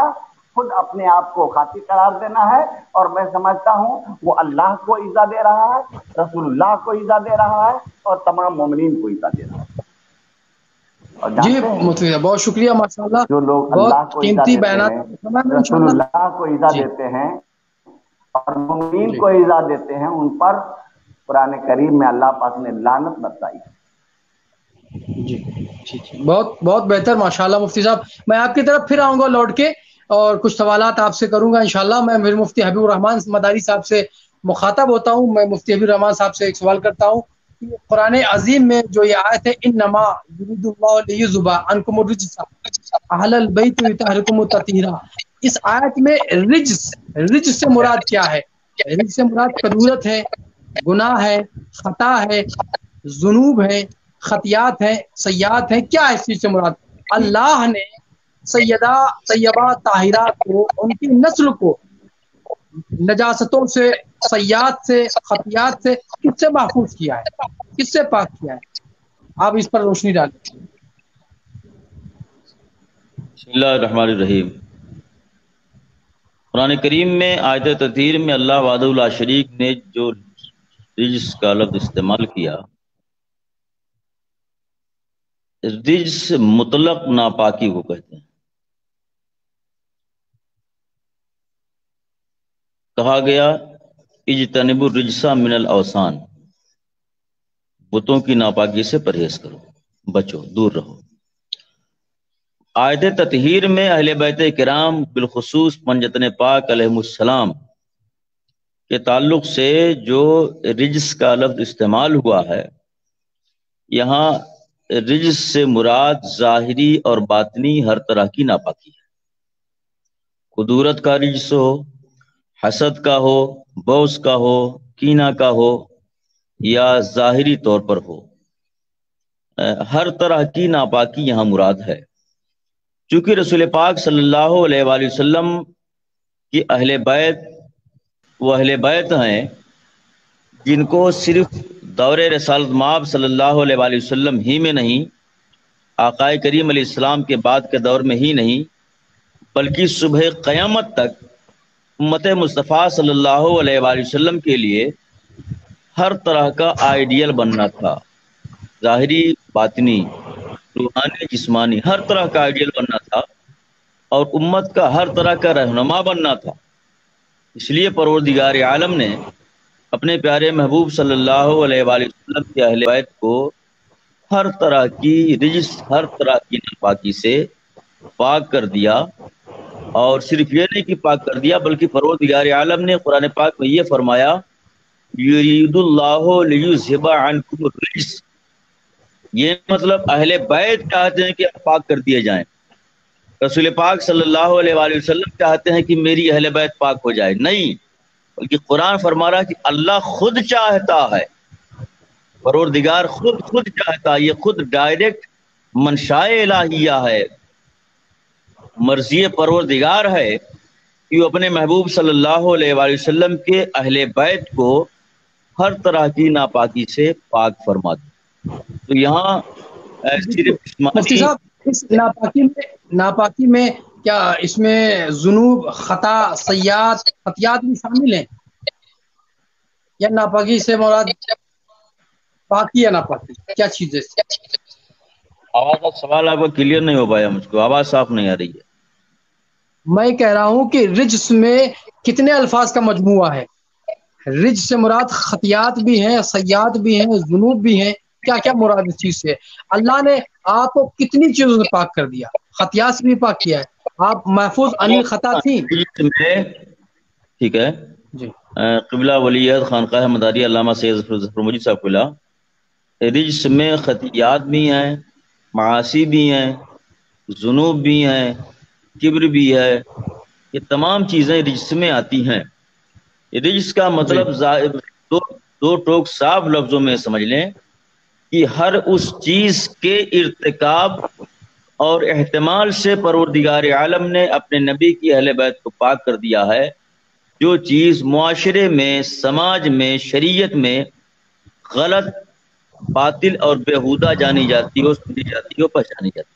خود اپنے آپ کو خاطی قرار دینا ہے، اور میں سمجھتا ہوں وہ اللہ کو ایذا دے رہا ہے، رسول اللہ کو ایذا دے رہا ہے، اور تمام مومنین کو ایذا دے رہا ہے۔ جی مفتی بہت شکریہ، ماشاء اللہ، جو لوگ اللہ کو ایذا قیمتی دیتے بیانات، ہیں، رسول اللہ کو ایذا دیتے ہیں اور مومنین کو ایذا دیتے ہیں، ان پر قرآن کریم میں اللہ پاک نے لعنت برسائی ہے۔ جی بہت بہت بہتر، ماشاءاللہ مفتی صاحب۔ میں آپ کی طرف پھر آؤں گا لوٹ کے، اور کچھ سوالات آپ سے کروں گا انشاءاللہ۔ میں پھر مفتی حبیب الرحمان مداری صاحب سے مخاطب ہوتا ہوں۔ میں مفتی حبیب الرحمان صاحب سے ایک سوال کرتا ہوں کہ قرآن عظیم میں جو یہ آیت ہے انما یرید اللہ لیذھب عنکم الرجس اہل البیت ویطہرکم تطہیرا، اس آیت میں رجس سے مراد کیا ہے؟ رجس سے مراد کدورت ہے، گناہ ہے، خطا ہے، ذنوب ہے، خطیات ہیں، سیئات ہیں، کیا ہے اس چیز سے مراد؟ اللہ نے سیدہ طیبہ طاہرہ کو، ان کی نسل کو نجاستوں سے، سیئات سے، خطیات سے کس سے محفوظ کیا ہے، کس سے پاک کیا ہے؟ آپ اس پر روشنی ڈالیں۔ بسم اللہ الرحمن الرحیم۔ قرآن کریم میں آیت تطہیر میں اللہ وحدہ لا شریک نے جو رجس کا لفظ استعمال کیا، رجس مطلق ناپاکی کو کہتے ہیں. کہا گیا اجتنبوا الرجس من الاوثان، بتوں کی ناپاکی سے پرہیز کرو، بچو، دور رہو. آیت تطہیر میں اہل بیت کرام بالخصوص پنجتن پاک علیہ السلام کے تعلق سے جو رجس کا لفظ استعمال ہوا ہے، یہاں رجس سے مراد ظاہری اور باطنی ہر طرح کی ناپاکی ہے. کدورت کا رجس ہو، حسد کا ہو، بغض کا ہو، کینہ کا ہو، یا ظاہری طور پر ہو، ہر طرح کی ناپاکی یہاں مراد ہے. چونکہ رسول پاک صلی اللہ علیہ وآلہ وسلم کی اہل بیت وہ اہل بیت ہیں جن کو صرف دور رسالت مآب صلی اللہ علیہ وآلہ وسلم ہی میں نہیں، آقا کریم علیہ السلام کے بعد کے دور میں ہی نہیں، بلکہ صبح قیامت تک امت مصطفیٰ صلی اللہ علیہ وآلہ وسلم کے لیے ہر طرح کا آئیڈیل بننا تھا. ظاہری، باطنی، روحانی، جسمانی، ہر طرح کا آئیڈیل بننا تھا اور امت کا ہر طرح کا رہنما بننا تھا. اس لیے پروردگار عالم نے اپنے پیارے محبوب صلی اللہ علیہ وآلہ وسلم کے اہل بیت کو ہر طرح کی رجس، ہر طرح کی ناپاکی سے پاک کر دیا. اور صرف یہ نہیں کہ پاک کر دیا، بلکہ پروردگار عالم نے قرآن پاک میں یہ فرمایا یرید اللہ لیذھب عنکم الرجس، یہ مطلب اہل بیت چاہتے ہیں کہ پاک کر دیے جائیں. رسول پاک صلی اللہ علیہ وآلہ وسلم چاہتے ہیں کہ میری اہل بیت پاک ہو جائے، نہیں، بلکہ قرآن فرما رہا ہے کہ اللہ خود چاہتا ہے، پروردگار خود چاہتا ہے. یہ خود ڈائریکٹ منشائے الہیہ ہے، مرضی پروردگار ہے کہ وہ اپنے محبوب صلی اللہ علیہ وآلہ وسلم کے اہل بیت کو ہر طرح کی ناپاکی سے پاک فرما دے. تو یہاں صرف مفتی صاحب اس ناپاکی میں کیا اس میں ذنوب، خطا، سیئات، خطیات بھی شامل ہیں، یا ناپاکی سے مراد پاکی یا ناپاکی کیا چیز ہے؟ آواز کا سوال آپ کو کلیئر نہیں ہو پایا، مجھ کو آواز صاف نہیں آ رہی ہے. میں کہہ رہا ہوں کہ رجس میں کتنے الفاظ کا مجموعہ ہے؟ رجس سے مراد خطیات بھی ہیں، سیئات بھی ہیں، ذنوب بھی ہیں، کیا کیا مراد اس چیز سے؟ اللہ نے آپ کو کتنی چیزوں سے پاک کر دیا، خطیات سے بھی پاک کیا ہے، آپ محفوظ عن خطا تھی. ٹھیک ہے جی. قبلہ ولی عہد خانقاہ مداری علامہ سید ظفر مجید صاحب قبلہ، رجس میں خطیات بھی ہیں، معاصی بھی ہیں، ذنوب بھی ہیں، کبر بھی ہے، یہ تمام چیزیں رجس میں آتی ہیں. رجس کا مطلب دو ٹوک صاف لفظوں میں سمجھ لیں کہ ہر اس چیز کے ارتکاب اور احتمال سے پروردگار عالم نے اپنے نبی کی اہل بیت کو پاک کر دیا ہے، جو چیز معاشرے میں، سماج میں، شریعت میں غلط، باطل اور بیہودہ جانی جاتی ہو، سمجھی جاتی ہو، پہچانی جاتی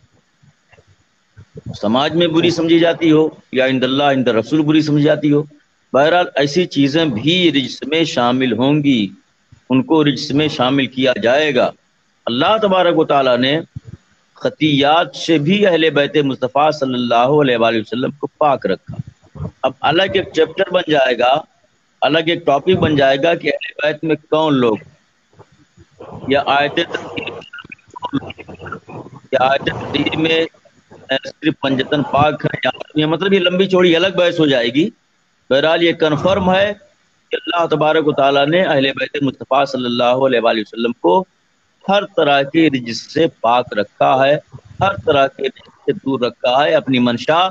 ہو، سماج میں بری سمجھی جاتی ہو یا عند اللہ عند رسول بری سمجھی جاتی ہو، بہرحال ایسی چیزیں بھی رجس میں شامل ہوں گی، ان کو رجس میں شامل کیا جائے گا. اللہ تبارک و تعالیٰ نے خطیات سے بھی اہل بیت مصطفیٰ صلی اللہ علیہ وآلہ وسلم کو پاک رکھا. اب الگ ایک چیپٹر بن جائے گا، الگ ایک ٹاپک بن جائے گا کہ اہل بیت میں کون لوگ، یا آیت تطہیر میں صرف پنجتن پاک ہے، مطلب یہ لمبی چوڑی الگ بحث ہو جائے گی. بہرحال یہ کنفرم ہے کہ اللہ تبارک و تعالیٰ نے اہل بیت مصطفیٰ صلی اللہ علیہ وآلہ وسلم کو ہر طرح کے رجس سے پاک رکھا ہے، ہر طرح کے رجس سے دور رکھا ہے، اپنی منشا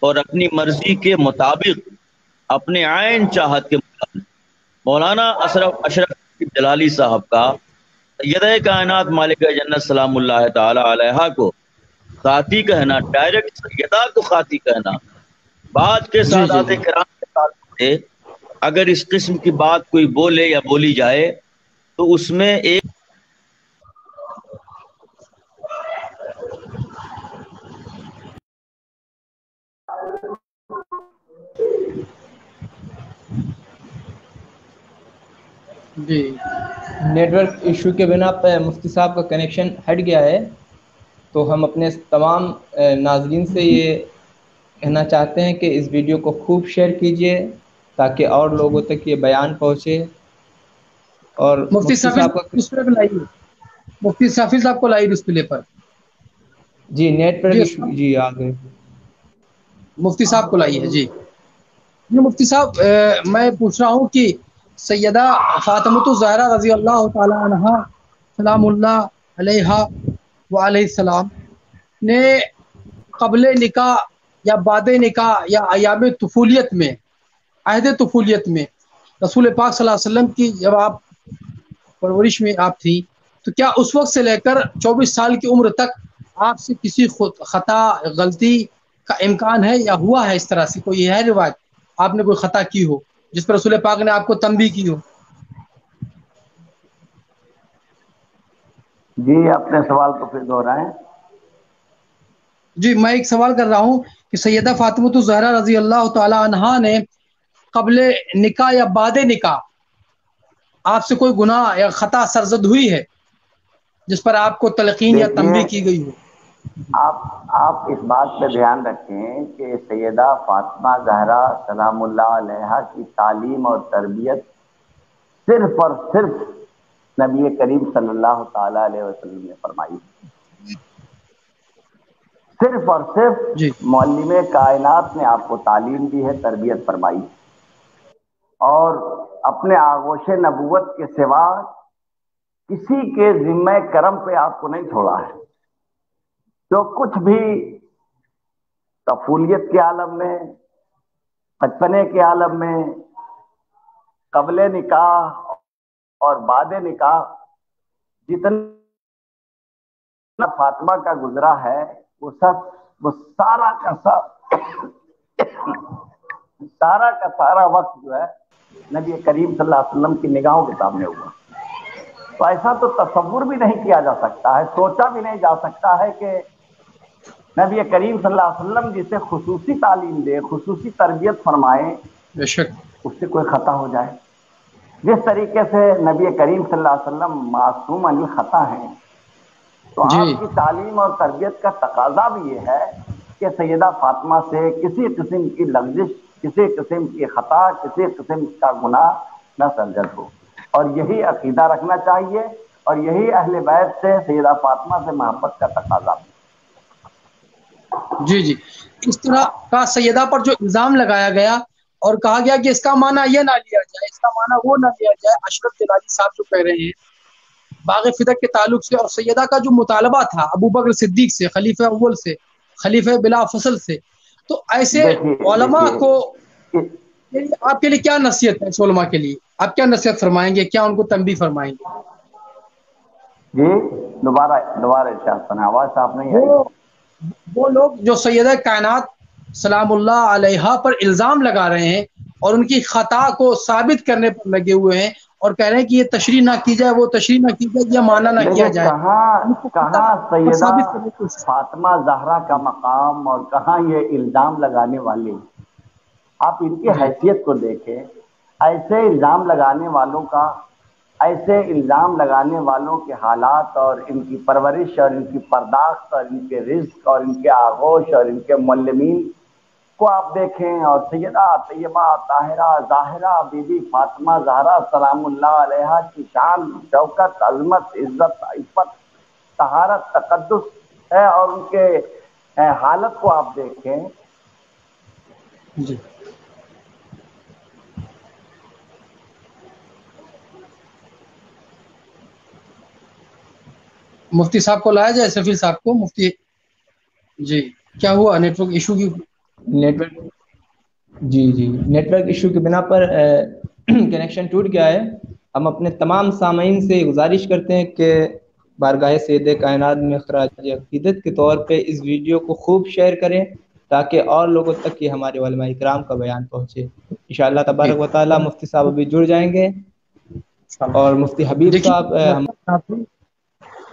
اور اپنی مرضی کے مطابق، اپنے عین چاہت کے مطابق. مولانا اشرف جلالی صاحب کا سید کائنات مالک جنت سلام اللہ تعالی علیہ کو خاطی کہنا، ڈائریکٹ سیدہ کو خاطی کہنا، بعد کے سادات کرام کے ساتھ سے اگر اس قسم کی بات کوئی بولے یا بولی جائے تو اس میں ایک جی نیٹ ورک ایشو کے بنا پہ مفتی صاحب کا کنیکشن ہٹ گیا ہے. تو ہم اپنے تمام ناظرین سے یہ کہنا چاہتے ہیں کہ اس ویڈیو کو خوب شیئر کیجیے تاکہ اور لوگوں تک یہ بیان پہنچے. اور مفتی صاحب کا ڈسپلے پہ لائیے, مفتی شافی صاحب کو لائیے ڈسپلے پر. جی نیٹ پر جی آ گئے. مفتی صاحب کو لائیے. جی مفتی صاحب میں پوچھ رہا ہوں کہ سیدہ فاطمۃ الزہرا رضی اللہ تعالی عنہا سلام اللہ علیہا وعلیہ السلام نے قبل نکاح یا بعد نکاح یا ایام طفولیت میں, عہد طفولیت میں رسول پاک صلی اللہ علیہ وسلم کی جب آپ پرورش میں آپ تھی تو کیا اس وقت سے لے کر 24 سال کی عمر تک آپ سے کسی خطا غلطی کا امکان ہے یا ہوا ہے اس طرح سے کوئی ہے روایت آپ نے کوئی خطا کی ہو جس پر رسول پاک نے آپ کو تنبیہ کی ہو؟ جی اپنے سوال کو پھر دہرائیں. جی میں ایک سوال کر رہا ہوں کہ سیدہ فاطمۃ الزہرا رضی اللہ تعالی عنہا نے قبل نکاح یا بعد نکاح آپ سے کوئی گناہ یا خطا سرزد ہوئی ہے جس پر آپ کو تلقین یا تنبیہ کی گئی ہو؟ آپ اس بات پہ دھیان رکھیں کہ سیدہ فاطمہ زہرا سلام اللہ علیہا کی تعلیم اور تربیت صرف اور صرف نبی کریم صلی اللہ تعالی علیہ وسلم نے فرمائی. صرف اور صرف معلم کائنات نے آپ کو تعلیم دی ہے, تربیت فرمائی, اور اپنے آغوش نبوت کے سوا کسی کے ذمہ کرم پہ آپ کو نہیں چھوڑا ہے. جو کچھ بھی طفولیت کے عالم میں, بچپنے کے عالم میں, قبل نکاح اور بعد نکاح جتنا فاطمہ کا گزرا ہے وہ سارا کا سارا وقت جو ہے نبی کریم صلی اللہ علیہ وسلم کی نگاہوں کے سامنے ہوا. تو ایسا تو تصور بھی نہیں کیا جا سکتا ہے, سوچا بھی نہیں جا سکتا ہے کہ نبی کریم صلی اللہ علیہ وسلم جسے خصوصی تعلیم دے, خصوصی تربیت فرمائے, اس سے کوئی خطا ہو جائے. جس طریقے سے نبی کریم صلی اللہ علیہ وسلم معصوم عن الخطا ہیں, تو آپ کی تعلیم اور تربیت کا تقاضا بھی یہ ہے کہ سیدہ فاطمہ سے کسی قسم کی لغزش, کسی قسم کی خطا, کسی قسم کا گناہ نہ سرزد ہو. اور یہی عقیدہ رکھنا چاہیے, اور یہی اہل بیت سے سیدہ فاطمہ سے محبت کا تقاضا بھی. جی اس طرح کا سیدہ پر جو الزام لگایا گیا اور کہا گیا کہ اس کا معنی یہ نہ لیا جائے, اس کا معنی وہ نہ لیا جائے, اشرف جلالی صاحب جو کہہ رہے ہیں باغ فدق کے تعلق سے, اور سیدہ کا جو مطالبہ تھا ابو بکر صدیق سے, خلیفہ اول سے, خلیفہ بلا فصل سے, تو ایسے علماء کو آپ کے لیے کیا نصیحت ہے؟ علماء کے لیے آپ کیا نصیحت فرمائیں گے, کیا ان کو تنبیہ فرمائیں گے؟ جی دوبارہ ارشاد فرمائیں, آواز صاف نہیں آئی. وہ لوگ جو سیدہ کائنات سلام اللہ علیہا پر الزام لگا رہے ہیں اور ان کی خطا کو ثابت کرنے پر لگے ہوئے ہیں اور کہہ رہے ہیں کہ یہ تشریح نہ کی جائے, وہ تشریح نہ کی جائے, یہ معنی نہ کیا جائے. کہاں سیدہ فاطمہ زہرا کا مقام اور کہاں یہ الزام لگانے والے. آپ ان کی حیثیت کو دیکھیں. ایسے الزام لگانے والوں کا, ایسے الزام لگانے والوں کے حالات اور ان کی پرورش اور ان کی پرداخت اور ان کے رزق اور ان کے آغوش اور ان کے معلمین کو آپ دیکھیں. اور سیدہ طیبہ طاہرہ ظاہرہ بی بی فاطمہ زہرا سلام اللہ علیہا کی شان, شوکت, عظمت, عزت, عفت, طہارت, تقدس ہے, اور ان کے حالت کو آپ دیکھیں. مفتی صاحب کو لایا جائے, سفیر صاحب کو. مفتی جی کیا ہوا نیٹ ورک ایشو کی؟ نیٹ ورک ایشو کی بنا پر کنیکشن ٹوٹ گیا ہے. ہم اپنے تمام سامعین سے گزارش کرتے ہیں کہ بارگاہ سید کائنات میں خراج عقیدت کے طور پہ اس ویڈیو کو خوب شیئر کریں تاکہ اور لوگوں تک یہ ہمارے علماء کرام کا بیان پہنچے. انشاءاللہ تبارک و تعالی مفتی صاحب ابھی جڑ جائیں گے, اور مفتی حبیب صاحب.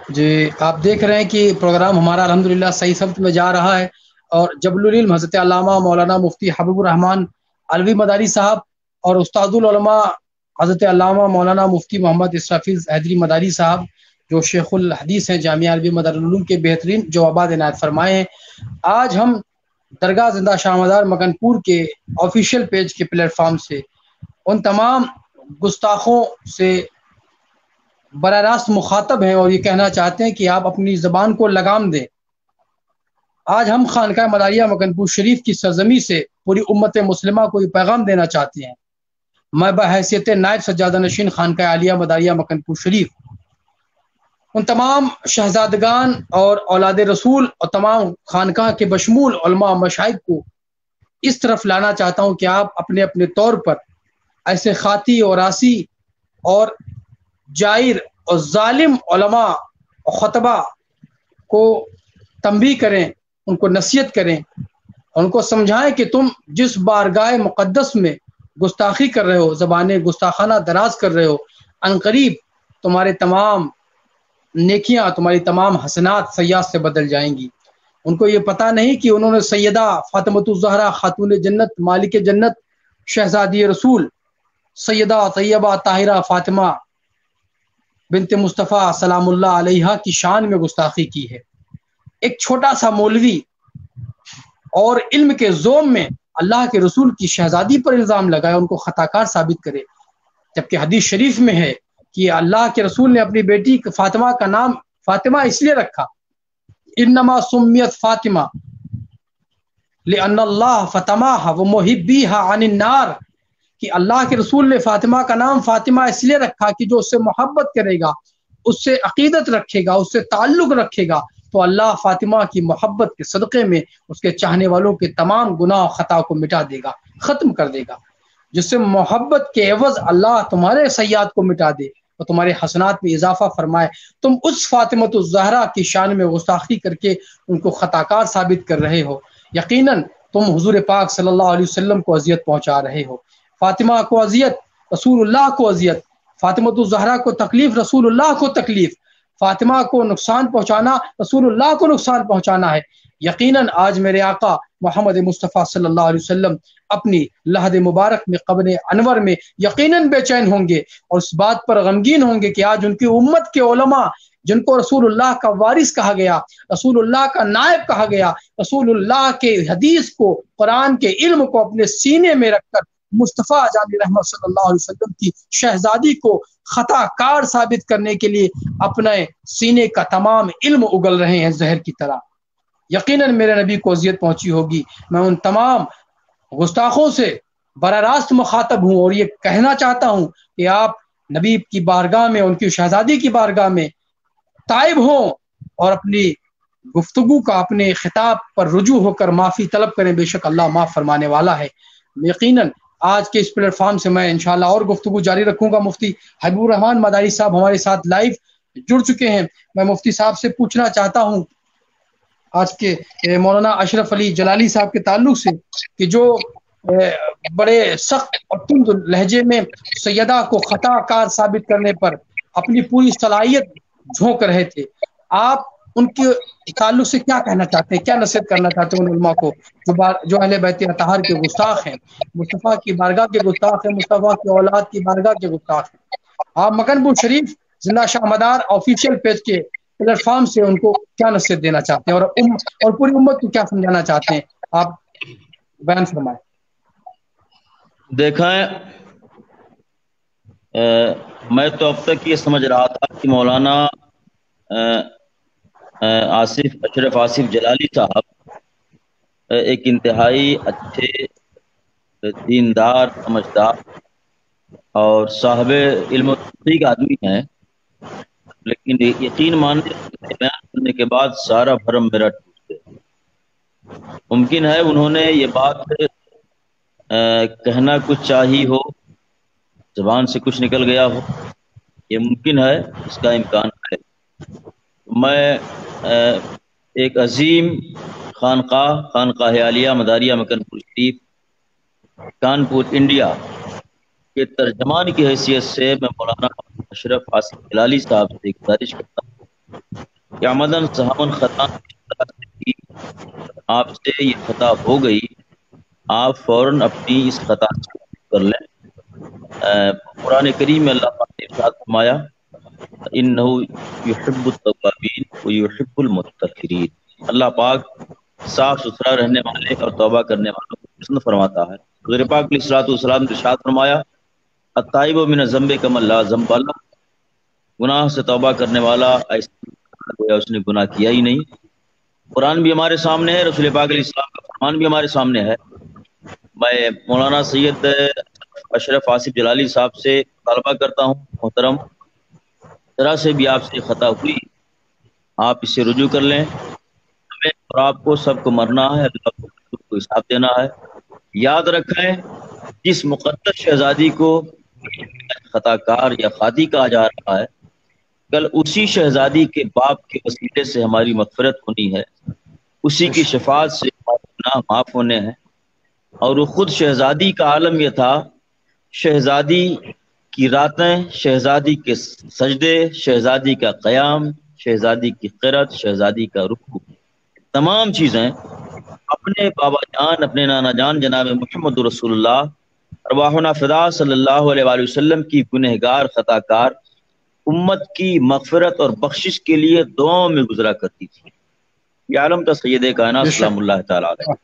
جی آپ دیکھ رہے ہیں کہ پروگرام ہمارا الحمدللہ صحیح سمت میں جا رہا ہے, اور جبل العلم حضرت علامہ مولانا مفتی حبیب الرحمان علوی مداری صاحب اور استاد العلماء حضرت علامہ مولانا مفتی محمد اسرافیل حیدری مداری صاحب جو شیخ الحدیث ہیں جامعہ عربی مدارالعلوم کے بہترین جوابات عنایت فرمائے ہیں۔ آج ہم درگاہ زندہ شاہ مدار مکن پور کے آفیشیل پیج کے پلیٹ فارم سے ان تمام گستاخوں سے براہ راست مخاطب ہیں اور یہ کہنا چاہتے ہیں کہ آپ اپنی زبان کو لگام دیں۔ آج ہم خانقاہ مداریہ مکن پور شریف کی سرزمین سے پوری امت مسلمہ کو یہ پیغام دینا چاہتے ہیں۔ میں بحیثیت نائب سجادہ نشین خانقاہ عالیہ مداریہ مکن پور شریف ان تمام شہزادگان اور اولاد رسول اور تمام خانقاہ کے بشمول علماء و مشائخ کو اس طرف لانا چاہتا ہوں کہ آپ اپنے اپنے طور پر ایسے خاطی اور آسی اور جائر اور ظالم علماء اور خطبہ کو تنبیہ کریں، ان کو نصیحت کریں، ان کو سمجھائیں کہ تم جس بارگاہ مقدس میں گستاخی کر رہے ہو، زبانیں گستاخانہ دراز کر رہے ہو، عنقریب تمہارے تمام نیکیاں، تمہاری تمام حسنات سیئات سے بدل جائیں گی۔ ان کو یہ پتہ نہیں کہ انہوں نے سیدہ فاطمۃ الزہرا خاتون جنت مالک جنت شہزادی رسول سیدہ طیبہ طاہرہ فاطمہ بنت مصطفیٰ سلام اللہ علیہا کی شان میں گستاخی کی ہے۔ ایک چھوٹا سا مولوی اور علم کے زوم میں اللہ کے رسول کی شہزادی پر الزام لگائے، ان کو خطا کار ثابت کرے، جبکہ حدیث شریف میں ہے کہ اللہ کے رسول نے اپنی بیٹی فاطمہ کا نام فاطمہ اس لیے رکھا، انما سمیت فاطمہ لأن اللہ فاطمہ ومحبیہا عن النار، کہ اللہ کے رسول نے فاطمہ کا نام فاطمہ اس لیے رکھا کہ جو اس سے محبت کرے گا، اس سے عقیدت رکھے گا، اس سے تعلق رکھے گا، تو اللہ فاطمہ کی محبت کے صدقے میں اس کے چاہنے والوں کے تمام گناہ و خطا کو مٹا دے گا، ختم کر دے گا۔ جس سے محبت کے عوض اللہ تمہارے سیئات کو مٹا دے اور تمہارے حسنات میں اضافہ فرمائے، تم اس فاطمۃ الزہرا کی شان میں گستاخی کر کے ان کو خطا کار ثابت کر رہے ہو۔ یقیناً تم حضور پاک صلی اللہ علیہ وسلم کو اذیت پہنچا رہے ہو، فاطمہ کو اذیت، رسول اللہ کو اذیت، فاطمۃ الزہرا کو تکلیف، رسول اللہ کو تکلیف، فاطمہ کو نقصان پہنچانا رسول اللہ کو نقصان پہنچانا ہے۔ یقیناً آج میرے آقا محمد مصطفیٰ صلی اللہ علیہ وسلم اپنی لحد مبارک میں قبر انور میں یقیناً بے چین ہوں گے اور اس بات پر غمگین ہوں گے کہ آج ان کی امت کے علماء جن کو رسول اللہ کا وارث کہا گیا، رسول اللہ کا نائب کہا گیا، رسول اللہ کے حدیث کو، قرآن کے علم کو اپنے سینے میں رکھ کر مصطفیٰ جان رحمت صلی اللہ علیہ وسلم کی شہزادی کو خطا کار ثابت کرنے کے لیے اپنے سینے کا تمام علم اگل رہے ہیں زہر کی طرح، یقیناً میرے نبی کو اذیت پہنچی ہوگی۔ میں ان تمام گستاخوں سے براہ راست مخاطب ہوں اور یہ کہنا چاہتا ہوں کہ آپ نبی کی بارگاہ میں، ان کی شہزادی کی بارگاہ میں تائب ہوں اور اپنی گفتگو کا اپنے خطاب پر رجوع ہو کر معافی طلب کریں، بے شک اللہ معاف فرمانے والا ہے۔ یقیناً آج کے اس پلیٹ فارم سے میں انشاءاللہ اور گفتگو جاری رکھوں گا۔ مفتی حبیب الرحمان مداری صاحب ہمارے ساتھ لائیو جڑ چکے ہیں۔ میں مفتی صاحب سے پوچھنا چاہتا ہوں آج کے مولانا اشرف علی جلالی صاحب کے تعلق سے کہ جو بڑے سخت اور تند لہجے میں سیدہ کو خطا کار ثابت کرنے پر اپنی پوری صلاحیت جھونک رہے تھے، آپ ان کے تعلق سے کیا کہنا چاہتے ہیں، کیا نصیحت کرنا چاہتے ہیں ان علماء کو جو اہل بیت اطہار کے گستاخ ہیں، مصطفیٰ کی بارگاہ کے گستاخ ہیں، مصطفیٰ کی اولاد کی بارگاہ کے گستاخ ہیں؟ آپ مکن پور شریف زندہ شاہ مدار آفیشیل پیج کے پلیٹ فارم سے ان کو کیا نصیحت دینا چاہتے ہیں اور پوری امت کو کیا سمجھانا چاہتے ہیں، آپ بیان فرمائیں۔ دیکھیں، میں تو اب تک یہ سمجھ رہا تھا کہ مولانا اشرف آصف جلالی صاحب ایک انتہائی اچھے، دیندار، سمجھدار اور صاحب علم و تحقیق آدمی ہیں، لیکن یقین ماننے بیان کرنے کے بعد سارا بھرم میرا ٹوٹ گیا۔ ممکن ہے انہوں نے یہ بات کہنا کچھ چاہی ہو، زبان سے کچھ نکل گیا ہو، یہ ممکن ہے، اس کا امکان ہے۔ میں ایک عظیم خانقاہ عالیہ مداریہ مکن پور شریف کانپور انڈیا کے ترجمان کی حیثیت سے میں مولانا اشرف آصف جلالی صاحب سے گزارش کرتا ہوں کہ عمدن سہون خطا آپ سے یہ خطا ہو گئی، آپ فوراً اپنی اس خطا سے کر لیں۔ قرآن کریم میں اللہ پاک نے ارشاد فرمایا فَإِنَّهُ يُحِبُّ التَّوَّابِينَ وَيُحِبُّ الْمُتَطَهِّرِينَ۔ اللہ پاک صاف ستھرا رہنے والے اور توبہ کرنے والوں کو پسند فرماتا ہے۔ حضور پاک علیہ الصلوۃ والسلام نے ارشاد فرمایا التائب من الذنب کمن لا ذنب له، گناہ سے توبہ کرنے والا ایسا گویا اس نے گناہ کیا ہی نہیں۔ قرآن بھی ہمارے سامنے ہے، رسول پاک علیہ السلام کا فرمان بھی ہمارے سامنے ہے۔ میں مولانا سید اشرف آصف جلالی صاحب سے مطالبہ کرتا ہوں، محترم ذرا سے بھی آپ سے خطا ہوئی آپ اس سے رجوع کر لیں، ہمیں اور آپ کو سب کو مرنا ہے، اللہ کو حساب دینا ہے۔ یاد رکھیں جس مقدس شہزادی کو خطا کار یا خاطی کہا جا رہا ہے، کل اسی شہزادی کے باپ کے وسیلے سے ہماری مغفرت ہونی ہے، اسی کی شفاعت سے ہمارے گناہ معاف ہونے ہیں۔ اور وہ خود شہزادی کا عالم یہ تھا، شہزادی کی راتیں، شہزادی کے سجدے، شہزادی کا قیام، شہزادی کی قرت، شہزادی کا رکوع، تمام چیزیں اپنے بابا جان، اپنے نانا جان جناب محمد رسول اللہ ارواحنا فدا صلی اللہ علیہ وآلہ وسلم کی گنہگار خطا کار امت کی مغفرت اور بخشش کے لیے دعاؤں میں گزرا کرتی تھی۔ یہ عالم تھا سید کائنات سلام اللہ تعالیٰ علیہ،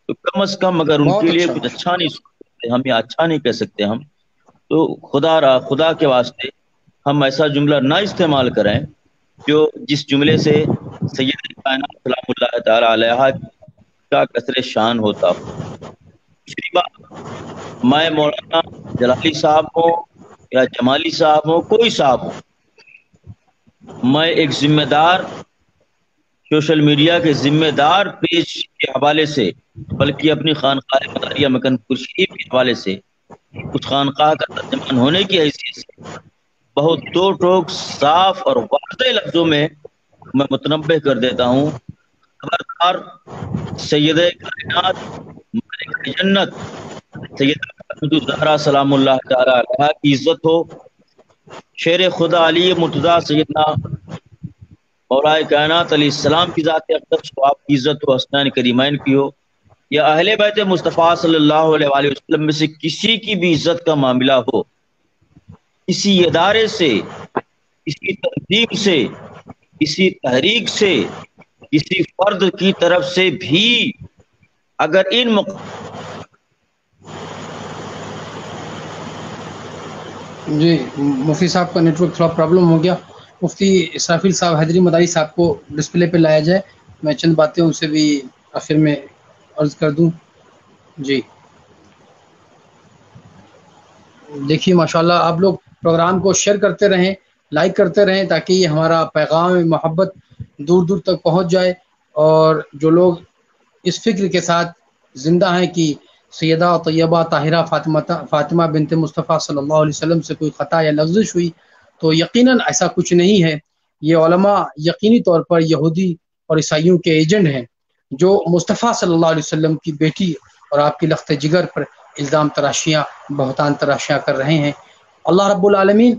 تو کم از کم اگر ان کے لیے کچھ اچھا نہیں سکتے ہم یا اچھا نہیں کہہ سکتے ہم، تو خدا کے واسطے ہم ایسا جملہ نہ استعمال کریں جو جس جملے سے سید کائنات سلام اللہ تعالیٰ علیہ کا کثر شان ہوتا ہو۔ دوسری بات، میں مولانا جلالی صاحب ہوں یا جمالی صاحب ہوں، کوئی صاحب ہوں، میں ایک ذمہ دار سوشل میڈیا کے ذمہ دار پیج کے حوالے سے، بلکہ اپنی خانقاہ مداریہ مکن پور شریف کے حوالے سے اس خانقاہ کا ترجمان ہونے کی حیثیت سے بہت دو ٹوک صاف اور واضح لفظوں میں میں متنبہ کر دیتا ہوں، خبردار سید کائنات مالک جنت سیدہ فاطمہ الزہرا سلام اللہ تعالی علیہا کی عزت ہو، شیر خدا علی مرتضیٰ سیدنا مولا کائنات علیہ السلام کی ذات اقدس ہو، آپ کی عزت ہو، حسنین کریمین کی ہو، یا اہل بیت مصطفیٰ صلی اللہ علیہ وآلہ وسلم میں سے کسی کی بھی عزت کا معاملہ ہو، کسی ادارے سے، کسی تنظیم سے، کسی تحریک سے، کسی فرد کی طرف سے بھی اگر ان جی مفتی صاحب کا نیٹ ورک تھوڑا پرابلم ہو گیا، مفتی اسرافیل صاحب حیدری مداری صاحب کو ڈسپلے پہ لایا جائے، میں چند باتیں ان سے بھی آخر میں عرض کر دوں۔ جی دیکھیے ماشاءاللہ آپ لوگ پروگرام کو شیئر کرتے رہیں، لائک کرتے رہیں، تاکہ یہ ہمارا پیغام محبت دور دور تک پہنچ جائے، اور جو لوگ اس فکر کے ساتھ زندہ ہیں کہ سیدہ طیبہ طاہرہ فاطمہ بنت مصطفیٰ صلی اللہ علیہ وسلم سے کوئی خطا یا لغزش ہوئی، تو یقیناً ایسا کچھ نہیں ہے۔ یہ علماء یقینی طور پر یہودی اور عیسائیوں کے ایجنٹ ہیں، جو مصطفیٰ صلی اللہ علیہ وسلم کی بیٹی اور آپ کی لخت جگر پر الزام تراشیاں، بہتان تراشیاں کر رہے ہیں۔ اللہ رب العالمین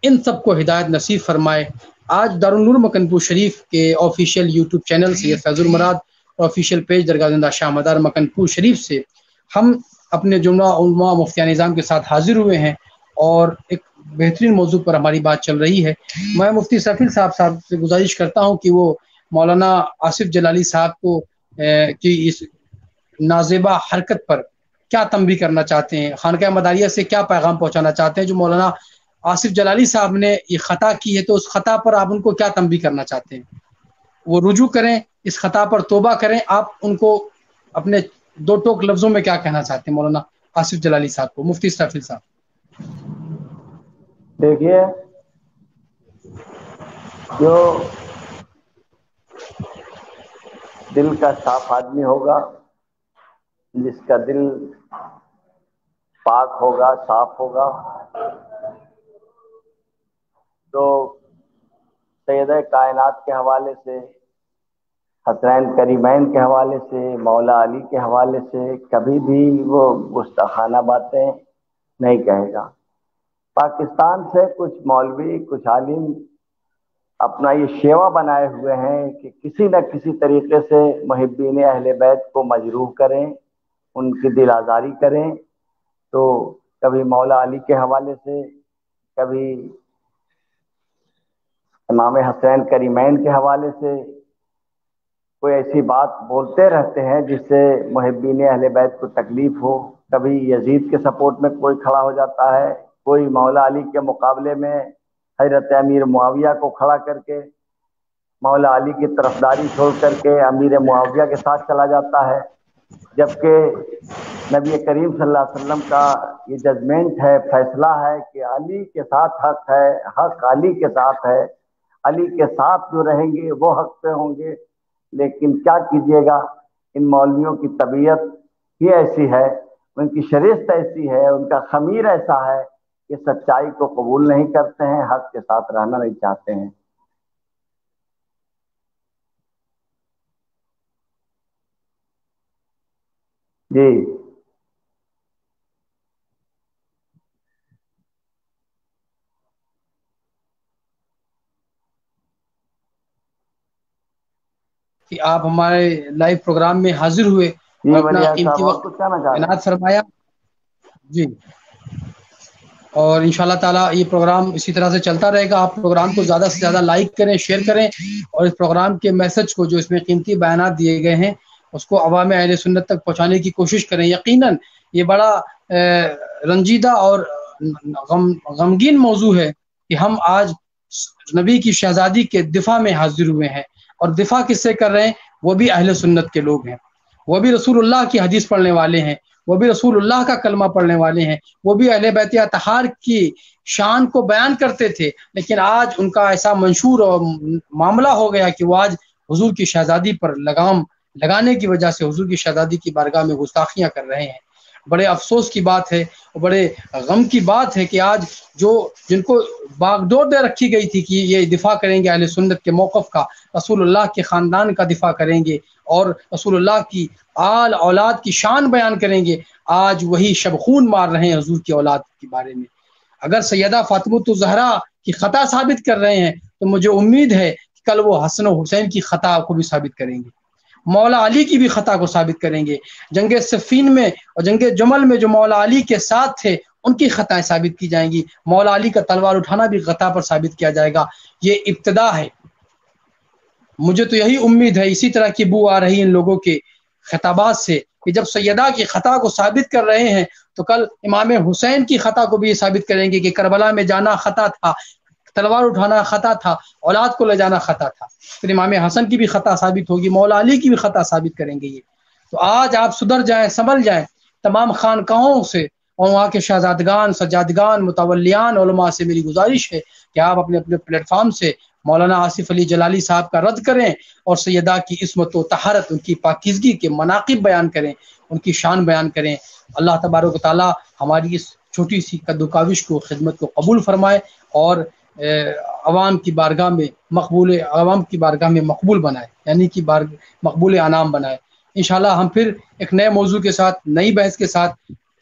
ان سب کو ہدایت نصیب فرمائے۔ آج دارالنور مکن پور شریف کے آفیشیل یوٹیوب چینل سید فیض المراد اور آفیشیل پیج درگاہ زندہ شاہ مدار مکن پور شریف سے ہم اپنے جملہ علماء مفتیان نظام کے ساتھ حاضر ہوئے ہیں، اور ایک بہترین موضوع پر ہماری بات چل رہی ہے۔ میں مفتی اسرافیل صاحب سے گزارش کرتا ہوں کہ وہ مولانا آصف جلالی صاحب کو کی اس نازیبہ حرکت پر کیا تنبیہ کرنا چاہتے ہیں، خانقاہ مداریہ سے کیا پیغام پہنچانا چاہتے ہیں۔ جو مولانا آصف جلالی صاحب نے یہ خطا کی ہے، تو اس خطا پر آپ ان کو کیا تنبیہ کرنا چاہتے ہیں؟ وہ رجوع کریں، اس خطا پر توبہ کریں، آپ ان کو اپنے دو ٹوک لفظوں میں کیا کہنا چاہتے ہیں مولانا آصف جلالی صاحب کو؟ مفتی اسرافیل صاحب۔ دیکھیے، جو دل کا صاف آدمی ہوگا، جس کا دل پاک ہوگا، صاف ہوگا، تو سیدہ کائنات کے حوالے سے، حسنین کریمین کے حوالے سے، مولا علی کے حوالے سے کبھی بھی وہ گستاخانہ باتیں نہیں کہے گا۔ پاکستان سے کچھ مولوی، کچھ عالم اپنا یہ شیوا بنائے ہوئے ہیں کہ کسی نہ کسی طریقے سے محبین اہل بیت کو مجروح کریں، ان کی دل آزاری کریں، تو کبھی مولا علی کے حوالے سے، کبھی امام حسین کریمین کے حوالے سے کوئی ایسی بات بولتے رہتے ہیں جس سے محبین اہل بیت کو تکلیف ہو. کبھی یزید کے سپورٹ میں کوئی کھڑا ہو جاتا ہے، کوئی مولا علی کے مقابلے میں حضرت امیر معاویہ کو کھڑا کر کے مولا علی کی طرفداری چھوڑ کر کے امیر معاویہ کے ساتھ چلا جاتا ہے، جبکہ نبی کریم صلی اللہ علیہ وسلم کا یہ ججمنٹ ہے، فیصلہ ہے کہ علی کے ساتھ حق ہے، حق علی کے ساتھ ہے، علی کے ساتھ جو رہیں گے وہ حق پہ ہوں گے. لیکن کیا کیجیے گا، ان مولویوں کی طبیعت ہی ایسی ہے، ان کی شریعت ایسی ہے، ان کا خمیر ایسا ہے کہ سچائی کو قبول نہیں کرتے ہیں، حق کے ساتھ رہنا نہیں چاہتے ہیں. جی کہ آپ ہمارے لائیو پروگرام میں حاضر ہوئے جی اور اپنا ولی قیمتی صاحب، اور وقت کچھ کہنا چاہ رہے ہیں؟ عنایت فرمایا. جی، اور انشاءاللہ تعالی یہ پروگرام اسی طرح سے چلتا رہے گا. آپ پروگرام کو زیادہ سے زیادہ لائک کریں، شیئر کریں، اور اس پروگرام کے میسج کو جو اس میں قیمتی بیانات دیے گئے ہیں اس کو عوام اہل سنت تک پہنچانے کی کوشش کریں. یقیناً یہ بڑا رنجیدہ اور غمگین موضوع ہے کہ ہم آج نبی کی شہزادی کے دفاع میں حاضر ہوئے ہیں، اور دفاع کس سے کر رہے ہیں؟ وہ بھی اہل سنت کے لوگ ہیں، وہ بھی رسول اللہ کی حدیث پڑھنے والے ہیں، وہ بھی رسول اللہ کا کلمہ پڑھنے والے ہیں، وہ بھی اہل بیت اطہار کی شان کو بیان کرتے تھے. لیکن آج ان کا ایسا منشور اور معاملہ ہو گیا کہ وہ آج حضور کی شہزادی پر لگام لگانے کی وجہ سے حضور کی شہزادی کی بارگاہ میں گستاخیاں کر رہے ہیں. بڑے افسوس کی بات ہے اور بڑے غم کی بات ہے کہ آج جن کو باغڈور دے رکھی گئی تھی کہ یہ دفاع کریں گے اہل سنت کے موقف کا، رسول اللہ کے خاندان کا دفاع کریں گے اور رسول اللہ کی آل اولاد کی شان بیان کریں گے، آج وہی شب خون مار رہے ہیں حضور کی اولاد کے بارے میں. اگر سیدہ فاطمہ الزہرا کی خطا ثابت کر رہے ہیں تو مجھے امید ہے کہ کل وہ حسن و حسین کی خطا کو بھی ثابت کریں گے، مولا علی کی بھی خطا کو ثابت کریں گے. جنگ صفین میں اور جنگ جمل میں جو مولا علی کے ساتھ تھے ان کی خطائیں ثابت کی جائیں گی، مولا علی کا تلوار اٹھانا بھی خطا پر ثابت کیا جائے گا. یہ ابتدا ہے. مجھے تو یہی امید ہے، اسی طرح کی بو آ رہی ان لوگوں کے خطابات سے کہ جب سیدہ کی خطا کو ثابت کر رہے ہیں تو کل امام حسین کی خطا کو بھی یہ ثابت کریں گے کہ کربلا میں جانا خطا تھا، تلوار اٹھانا خطا تھا، اولاد کو لے جانا خطا تھا. پھر امام حسن کی بھی خطا ثابت ہوگی، مولا علی کی بھی خطا ثابت کریں گے یہ. تو آج آپ سدھر جائیں، سنبھل جائیں. تمام خانقاہوں سے اور وہاں کے شہزادگان، سجادگان، متولیان، علماء سے میری گزارش ہے کہ آپ اپنے اپنے پلیٹ فارم سے مولانا آصف علی جلالی صاحب کا رد کریں اور سیدہ کی عصمت و طہارت، ان کی پاکیزگی کے مناقب بیان کریں، ان کی شان بیان کریں. اللہ تبارک و تعالی ہماری اس چھوٹی سی قد و کاوش کو، خدمت کو قبول فرمائے اور عوام کی بارگاہ میں مقبول بنائے، یعنی کہ مقبول انعام بنائے. انشاءاللہ ہم پھر ایک نئے موضوع کے ساتھ، نئی بحث کے ساتھ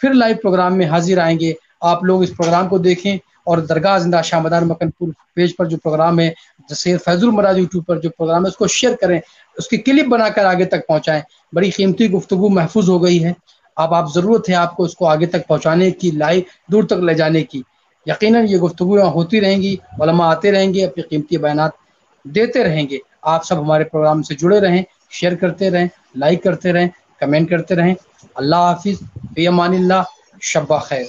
پھر لائیو پروگرام میں حاضر آئیں گے. آپ لوگ اس پروگرام کو دیکھیں اور درگاہ زندہ شاہ مدار مکن پور پیج پر جو پروگرام ہے، سید فیض المراد یوٹیوب پر جو پروگرام ہے، اس کو شیئر کریں، اس کی کلپ بنا کر آگے تک پہنچائیں. بڑی قیمتی گفتگو محفوظ ہو گئی ہے. اب آپ ضرورت ہے آپ کو اس کو آگے تک پہنچانے کی، لائیو دور تک لے جانے کی. یقیناً یہ گفتگو ہوتی رہیں گی، علماء آتے رہیں گے، اپنے قیمتی بیانات دیتے رہیں گے. آپ سب ہمارے پروگرام سے جڑے رہیں، شیئر کرتے رہیں، لائک کرتے رہیں، کمنٹ کرتے رہیں. اللہ حافظ، فی امان اللہ، شب بخیر.